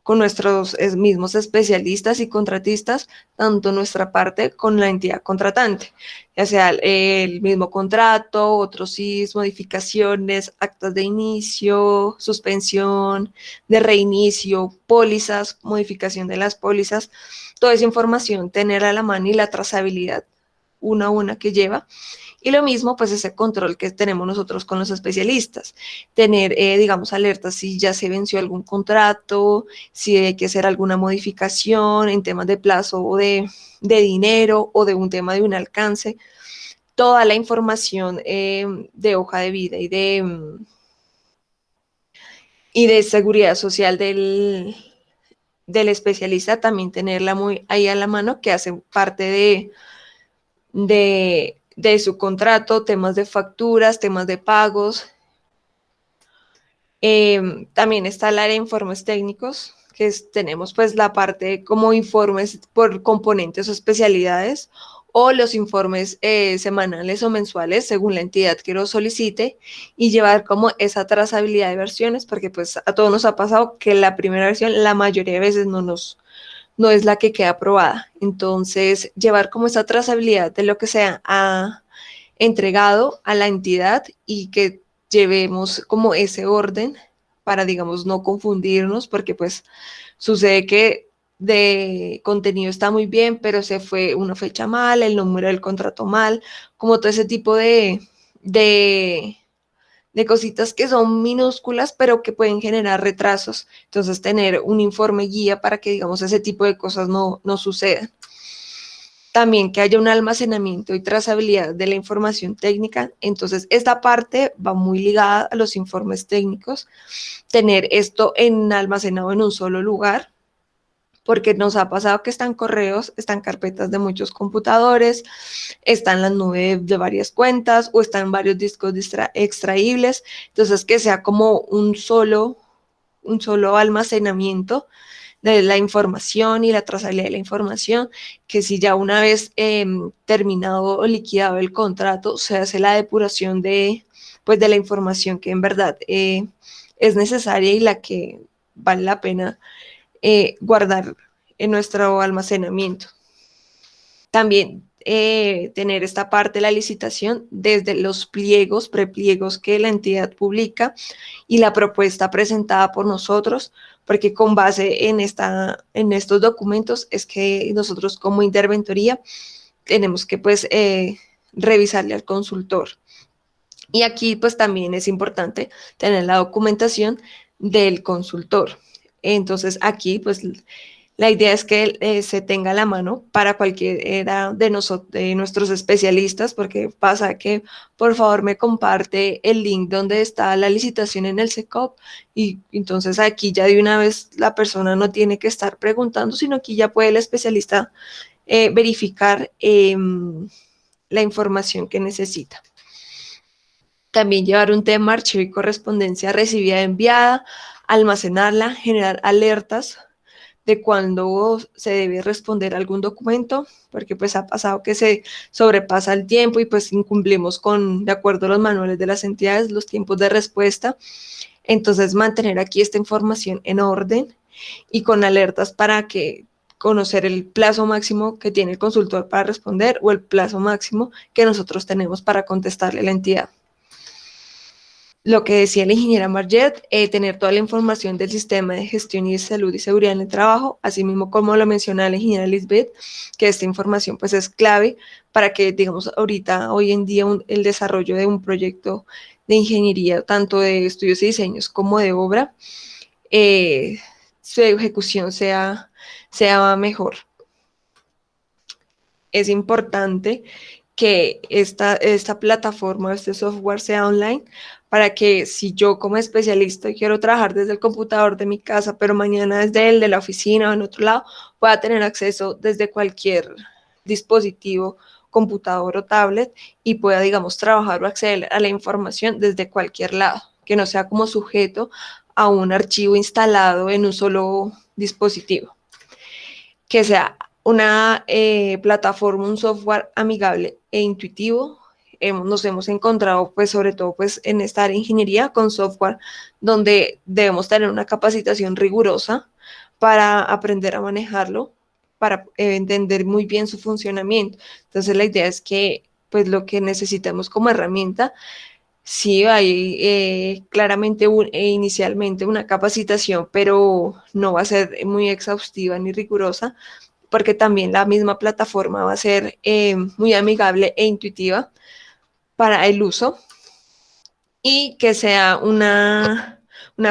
con nuestros mismos especialistas y contratistas, tanto nuestra parte con la entidad contratante, ya sea el mismo contrato, otros sí, modificaciones, actas de inicio, suspensión, de reinicio, pólizas, modificación de las pólizas, toda esa información tener a la mano y la trazabilidad una a una que lleva. Y lo mismo, pues ese control que tenemos nosotros con los especialistas, tener, digamos, alertas si ya se venció algún contrato, si hay que hacer alguna modificación en temas de plazo o de dinero o de un tema de un alcance, toda la información de hoja de vida y de seguridad social del especialista, también tenerla muy ahí a la mano, que hace parte de su contrato, temas de facturas, temas de pagos. También está el área de informes técnicos, que tenemos pues la parte como informes por componentes o especialidades, o los informes semanales o mensuales según la entidad que lo solicite y llevar como esa trazabilidad de versiones, porque pues a todos nos ha pasado que la primera versión la mayoría de veces no es la que queda aprobada. Entonces, llevar como esa trazabilidad de lo que sea entregado a la entidad y que llevemos como ese orden para, digamos, no confundirnos, porque pues sucede que de contenido está muy bien, pero se fue una fecha mal, el número del contrato mal, como todo ese tipo de, de cositas que son minúsculas, pero que pueden generar retrasos. Entonces, tener un informe guía para que, digamos, ese tipo de cosas no sucedan. También que haya un almacenamiento y trazabilidad de la información técnica. Entonces, esta parte va muy ligada a los informes técnicos. Tener esto almacenado en un solo lugar, porque nos ha pasado que están correos, están carpetas de muchos computadores, están las nubes de varias cuentas o están varios discos extraíbles. Entonces, que sea como un solo almacenamiento de la información y la trazabilidad de la información, que si ya una vez terminado o liquidado el contrato, se hace la depuración pues, de la información que en verdad es necesaria y la que vale la pena guardar en nuestro almacenamiento. También tener esta parte de la licitación desde los pliegos, prepliegos que la entidad publica y la propuesta presentada por nosotros, porque con base en estos documentos es que nosotros como interventoría tenemos que pues revisarle al consultor. Y aquí pues también es importante tener la documentación del consultor. Entonces aquí pues la idea es que se tenga a la mano para cualquiera de nuestros especialistas, porque pasa que por favor me comparte el link donde está la licitación en el SECOP y entonces aquí ya de una vez la persona no tiene que estar preguntando, sino que ya puede el especialista verificar la información que necesita. También llevar un tema, archivo y correspondencia recibida enviada, almacenarla, generar alertas de cuando se debe responder algún documento, porque pues ha pasado que se sobrepasa el tiempo y pues incumplimos de acuerdo a los manuales de las entidades, los tiempos de respuesta. Entonces, mantener aquí esta información en orden y con alertas para que conocer el plazo máximo que tiene el consultor para responder o el plazo máximo que nosotros tenemos para contestarle a la entidad. Lo que decía la ingeniera Marget, tener toda la información del sistema de gestión y salud y seguridad en el trabajo, así mismo como lo menciona la ingeniera Lisbeth, que esta información pues es clave para que, digamos, hoy en día el desarrollo de un proyecto de ingeniería, tanto de estudios y diseños como de obra, su ejecución sea mejor. Es importante que esta plataforma, este software sea online, para que si yo como especialista quiero trabajar desde el computador de mi casa, pero mañana desde el de la oficina o en otro lado, pueda tener acceso desde cualquier dispositivo, computador o tablet y pueda, digamos, trabajar o acceder a la información desde cualquier lado, que no sea como sujeto a un archivo instalado en un solo dispositivo. Que sea una plataforma, un software amigable e intuitivo. Nos hemos encontrado, pues, sobre todo pues, en esta área de ingeniería, con software donde debemos tener una capacitación rigurosa para aprender a manejarlo, para entender muy bien su funcionamiento. Entonces, la idea es que, pues, lo que necesitamos como herramienta, sí hay claramente inicialmente una capacitación, pero no va a ser muy exhaustiva ni rigurosa, porque también la misma plataforma va a ser muy amigable e intuitiva para el uso y que sea una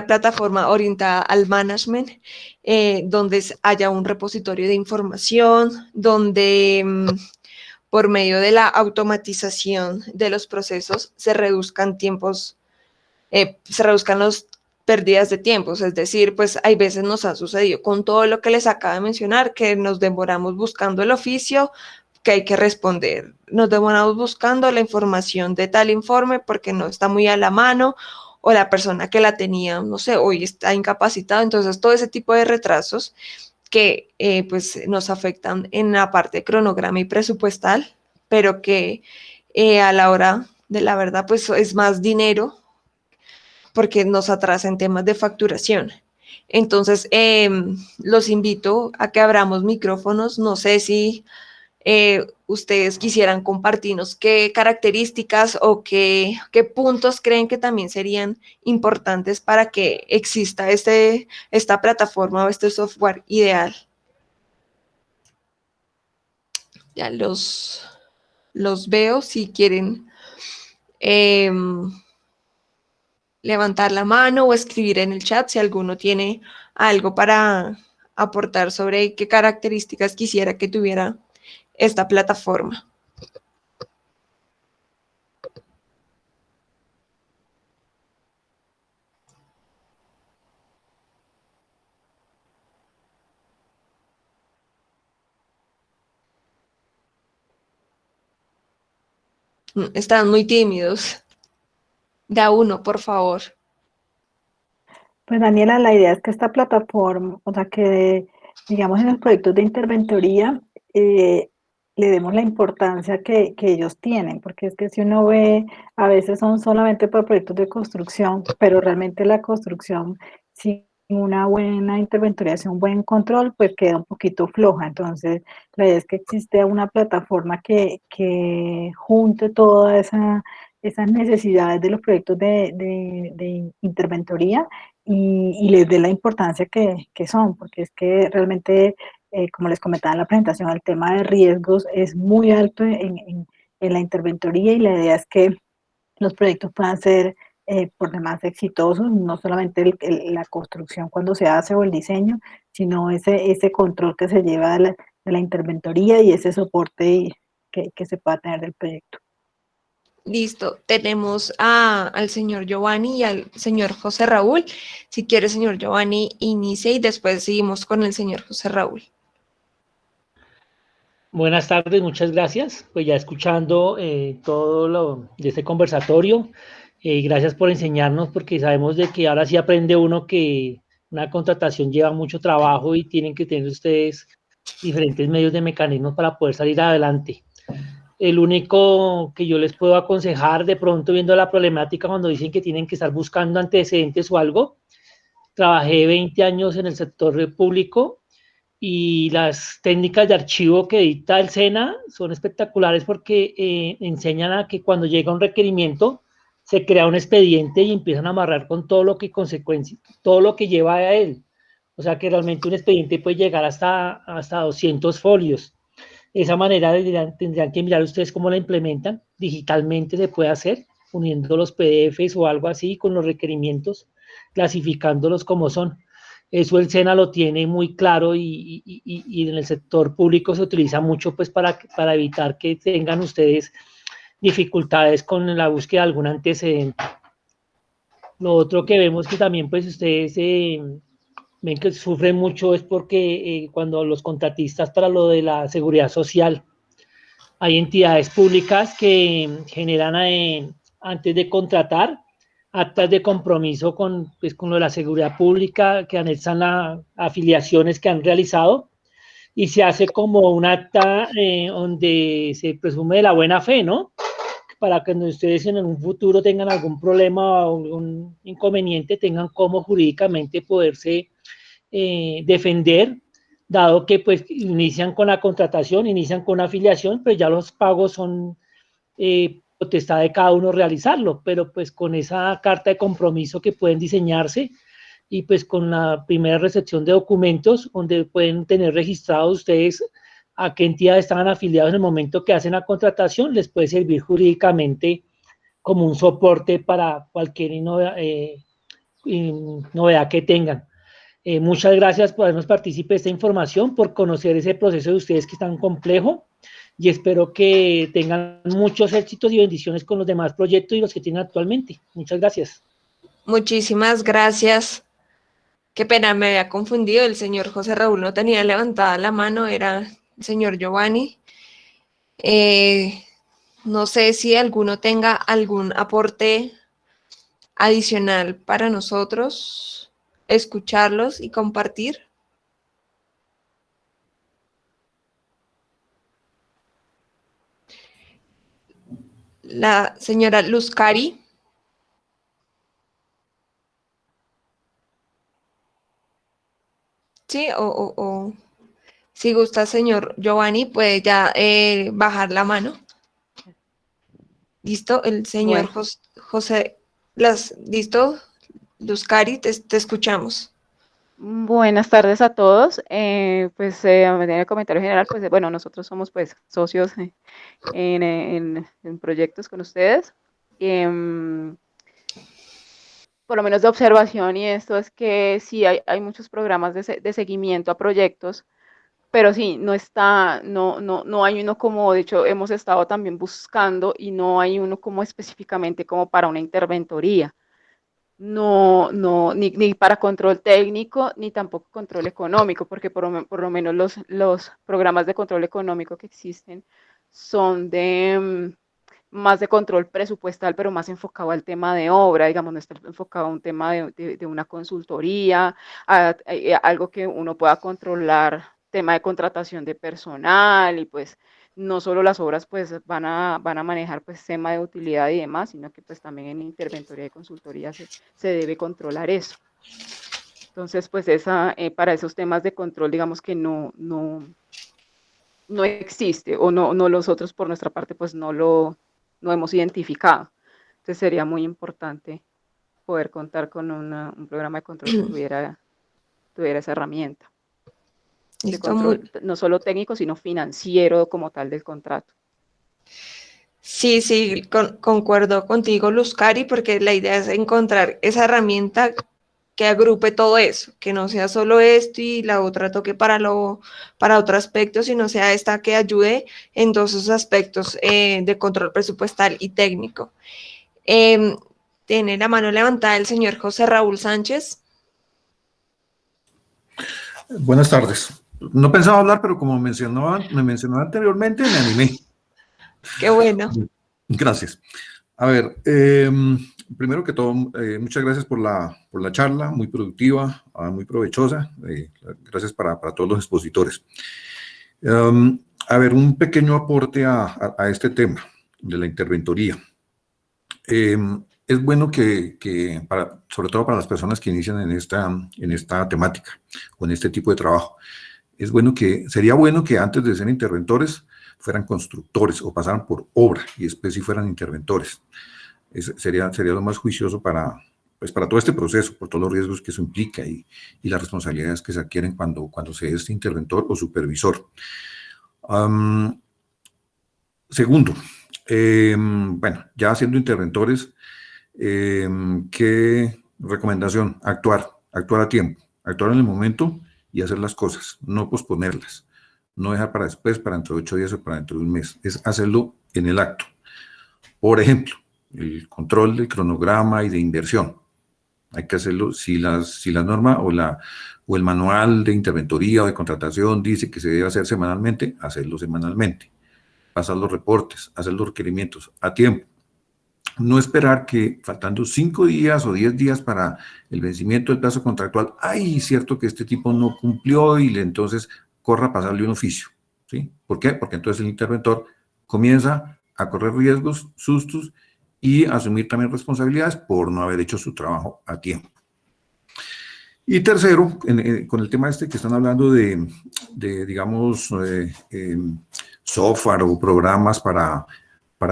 plataforma orientada al management, donde haya un repositorio de información, donde por medio de la automatización de los procesos se reduzcan las pérdidas de tiempos, es decir, pues hay veces nos ha sucedido con todo lo que les acabo de mencionar, que nos demoramos buscando el oficio que hay que responder, nos demoramos buscando la información de tal informe porque no está muy a la mano o la persona que la tenía, no sé, hoy está incapacitado, entonces todo ese tipo de retrasos que pues nos afectan en la parte de cronograma y presupuestal, pero que a la hora de la verdad pues es más dinero porque nos atrasa en temas de facturación. Entonces, los invito a que abramos micrófonos. No sé si ustedes quisieran compartirnos qué características o qué puntos creen que también serían importantes para que exista esta plataforma o este software ideal. Ya los veo si quieren levantar la mano o escribir en el chat si alguno tiene algo para aportar sobre qué características quisiera que tuviera esta plataforma. Están muy tímidos. Da uno, por favor. Pues Daniela, la idea es que esta plataforma, o sea, que digamos en los proyectos de interventoría, le demos la importancia que ellos tienen, porque es que si uno ve, a veces son solamente para proyectos de construcción, pero realmente la construcción sin una buena interventoría, sin un buen control, pues queda un poquito floja. Entonces, la idea es que existe una plataforma que junte toda esas necesidades de los proyectos de interventoría y les dé la importancia que son, porque es que realmente, como les comentaba en la presentación, el tema de riesgos es muy alto en la interventoría y la idea es que los proyectos puedan ser por demás exitosos, no solamente la construcción cuando se hace o el diseño, sino ese control que se lleva de la interventoría y ese soporte que se pueda tener del proyecto. Listo, tenemos al señor Giovanni y al señor José Raúl. Si quiere, señor Giovanni, inicie y después seguimos con el señor José Raúl. Buenas tardes, muchas gracias. Pues ya escuchando todo lo de este conversatorio, gracias por enseñarnos, porque sabemos de que ahora sí aprende uno que una contratación lleva mucho trabajo y tienen que tener ustedes diferentes medios de mecanismos para poder salir adelante. El único que yo les puedo aconsejar, de pronto viendo la problemática cuando dicen que tienen que estar buscando antecedentes o algo, trabajé 20 años en el sector público y las técnicas de archivo que dicta el SENA son espectaculares porque enseñan a que cuando llega un requerimiento se crea un expediente y empiezan a amarrar con todo lo que consecuencia, todo lo que lleva a él. O sea que realmente un expediente puede llegar hasta 200 folios. De esa manera tendrían que mirar ustedes cómo la implementan. Digitalmente se puede hacer, uniendo los PDFs o algo así con los requerimientos, clasificándolos como son. Eso el SENA lo tiene muy claro y en el sector público se utiliza mucho pues para evitar que tengan ustedes dificultades con la búsqueda de algún antecedente. Lo otro que vemos que también pues ustedes ven que sufren mucho es porque cuando los contratistas para lo de la seguridad social, hay entidades públicas que generan antes de contratar actas de compromiso con lo de la seguridad pública que anexan las afiliaciones que han realizado y se hace como un acta donde se presume de la buena fe, ¿no? Para que ustedes en un futuro tengan algún problema o algún inconveniente, tengan cómo jurídicamente poderse defender, dado que pues inician con la contratación, inician con la afiliación, pues ya los pagos son potestad de cada uno realizarlo, pero pues con esa carta de compromiso que pueden diseñarse y pues con la primera recepción de documentos donde pueden tener registrados ustedes a qué entidad estaban afiliados en el momento que hacen la contratación, les puede servir jurídicamente como un soporte para cualquier novedad que tengan. Muchas gracias por habernos participado de esta información, por conocer ese proceso de ustedes que es tan complejo y espero que tengan muchos éxitos y bendiciones con los demás proyectos y los que tienen actualmente. Muchas gracias. Muchísimas gracias. Qué pena, me había confundido. El señor José Raúl no tenía levantada la mano, era el señor Giovanni. No sé si alguno tenga algún aporte adicional para nosotros, escucharlos y compartir. la señora Luz Cari. Sí, o si gusta, señor Giovanni, puede ya bajar la mano. ¿Listo? El señor Bueno. José, ¿listo? Luz Cari, te escuchamos. Buenas tardes a todos. A manera de comentario general, pues bueno, nosotros somos pues socios en proyectos con ustedes. Por lo menos de observación y esto es que sí hay muchos programas de seguimiento a proyectos, pero sí, no hay uno como, de hecho, hemos estado también buscando y no hay uno como específicamente como para una interventoría. Ni para control técnico, ni tampoco control económico, porque por lo menos los programas de control económico que existen son más de control presupuestal, pero más enfocado al tema de obra, digamos, no está enfocado a un tema de una consultoría, a algo que uno pueda controlar, tema de contratación de personal y pues no solo las obras pues van a manejar pues tema de utilidad y demás, sino que pues también en interventoría y consultoría se debe controlar eso. Entonces pues para esos temas de control digamos que no existe o no nosotros por nuestra parte pues no hemos identificado. Entonces sería muy importante poder contar con un programa de control que tuviera esa herramienta. De control, no solo técnico, sino financiero como tal del contrato. Sí, concuerdo contigo, Luz Cari, porque la idea es encontrar esa herramienta que agrupe todo eso, que no sea solo esto y la otra toque para otro aspecto, sino sea esta que ayude en todos esos aspectos de control presupuestal y técnico. Tiene la mano levantada el señor José Raúl Sánchez. Buenas tardes. No pensaba hablar, pero como me mencionó anteriormente, me animé. Qué bueno. Gracias. A ver, primero que todo, muchas gracias por la charla, muy productiva, muy provechosa. Gracias para todos los expositores. A ver, un pequeño aporte a este tema de la interventoría. Es bueno que sobre todo para las personas que inician en esta temática o en este tipo de trabajo, sería bueno que antes de ser interventores fueran constructores o pasaran por obra y después sí fueran interventores. Sería lo más juicioso para todo este proceso, por todos los riesgos que eso implica y las responsabilidades que se adquieren cuando se es interventor o supervisor. Segundo, bueno, ya siendo interventores, ¿qué recomendación? Actuar a tiempo, actuar en el momento y hacer las cosas, no posponerlas, no dejar para después, para dentro de 8 días o para dentro de un mes, es hacerlo en el acto. Por ejemplo, el control del cronograma y de inversión. Hay que hacerlo si la norma o el manual de interventoría o de contratación dice que se debe hacer semanalmente, hacerlo semanalmente. Pasar los reportes, hacer los requerimientos a tiempo. No esperar que faltando 5 días o 10 días para el vencimiento del plazo contractual, ¡ay, cierto que este tipo no cumplió! Y entonces corra a pasarle un oficio, ¿sí? ¿Por qué? Porque entonces el interventor comienza a correr riesgos, sustos y asumir también responsabilidades por no haber hecho su trabajo a tiempo. Y tercero, con el tema que están hablando de digamos, software o programas para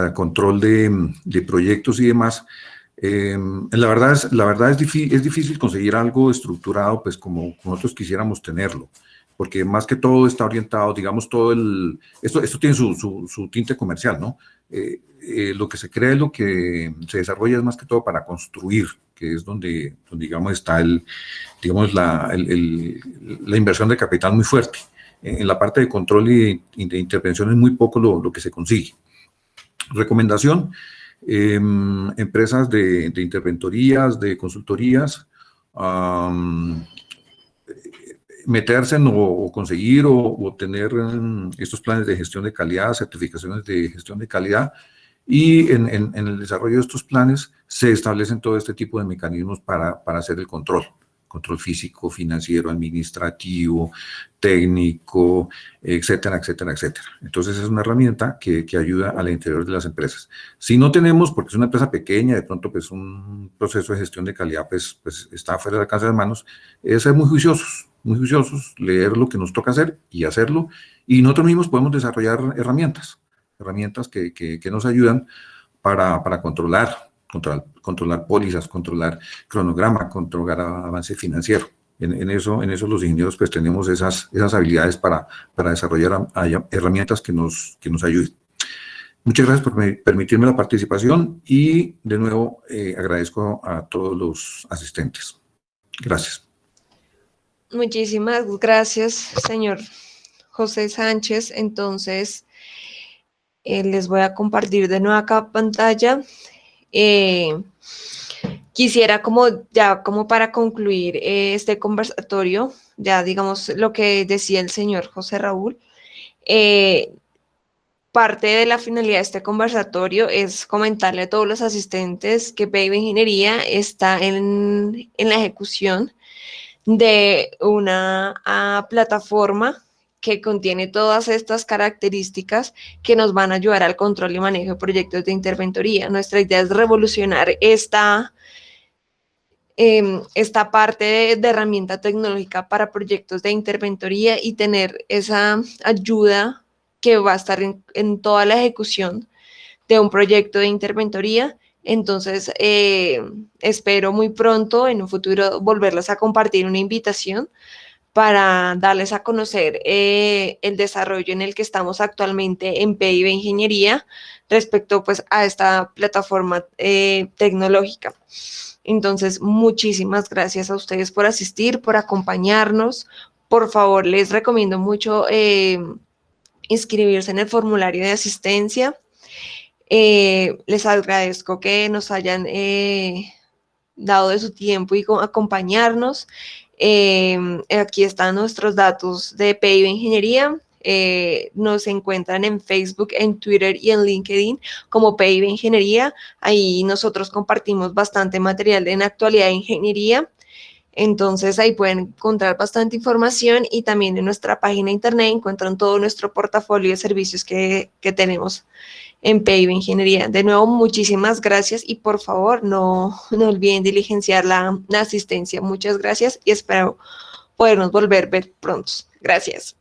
el control de proyectos y demás, la verdad es difícil conseguir algo estructurado, pues como nosotros quisiéramos tenerlo, porque más que todo está orientado, digamos, esto tiene su tinte comercial, ¿no? Lo que se crea es lo que se desarrolla es más que todo para construir, que es donde digamos, está la inversión de capital muy fuerte. En la parte de control y de intervención es muy poco lo que se consigue. Recomendación, empresas de interventorías, de consultorías, meterse o conseguir o tener estos planes de gestión de calidad, certificaciones de gestión de calidad, y en el desarrollo de estos planes se establecen todo este tipo de mecanismos para hacer el control, control físico, financiero, administrativo, técnico, etcétera, etcétera, etcétera. Entonces es una herramienta que ayuda al interior de las empresas. Si no tenemos, porque es una empresa pequeña, de pronto pues un proceso de gestión de calidad pues está fuera de alcance de manos, es ser muy juiciosos, leer lo que nos toca hacer y hacerlo, y nosotros mismos podemos desarrollar herramientas que nos ayudan para controlar pólizas, controlar cronograma, controlar avance financiero. En eso los ingenieros pues tenemos esas habilidades para desarrollar herramientas que nos ayuden. Muchas gracias por permitirme la participación y de nuevo agradezco a todos los asistentes. Gracias. Muchísimas gracias, señor José Sánchez. Entonces, les voy a compartir de nuevo acá pantalla. Quisiera como para concluir este conversatorio, ya digamos lo que decía el señor José Raúl, parte de la finalidad de este conversatorio es comentarle a todos los asistentes que PIB Ingeniería está en la ejecución de una plataforma que contiene todas estas características que nos van a ayudar al control y manejo de proyectos de interventoría. Nuestra idea es revolucionar esta parte de herramienta tecnológica para proyectos de interventoría y tener esa ayuda que va a estar en toda la ejecución de un proyecto de interventoría. Entonces, espero muy pronto, en un futuro, volverles a compartir una invitación para darles a conocer el desarrollo en el que estamos actualmente en PIB Ingeniería respecto pues a esta plataforma tecnológica. Entonces, muchísimas gracias a ustedes por asistir, por acompañarnos. Por favor, les recomiendo mucho inscribirse en el formulario de asistencia. Les agradezco que nos hayan dado de su tiempo y acompañarnos. Aquí están nuestros datos de PIB Ingeniería. Nos encuentran en Facebook, en Twitter y en LinkedIn como PIB Ingeniería. Ahí nosotros compartimos bastante material en actualidad de ingeniería. Entonces ahí pueden encontrar bastante información y también en nuestra página de internet encuentran todo nuestro portafolio de servicios que tenemos en PIB Ingeniería. De nuevo, muchísimas gracias y por favor no olviden diligenciar la asistencia. Muchas gracias y espero podernos volver a ver pronto. Gracias.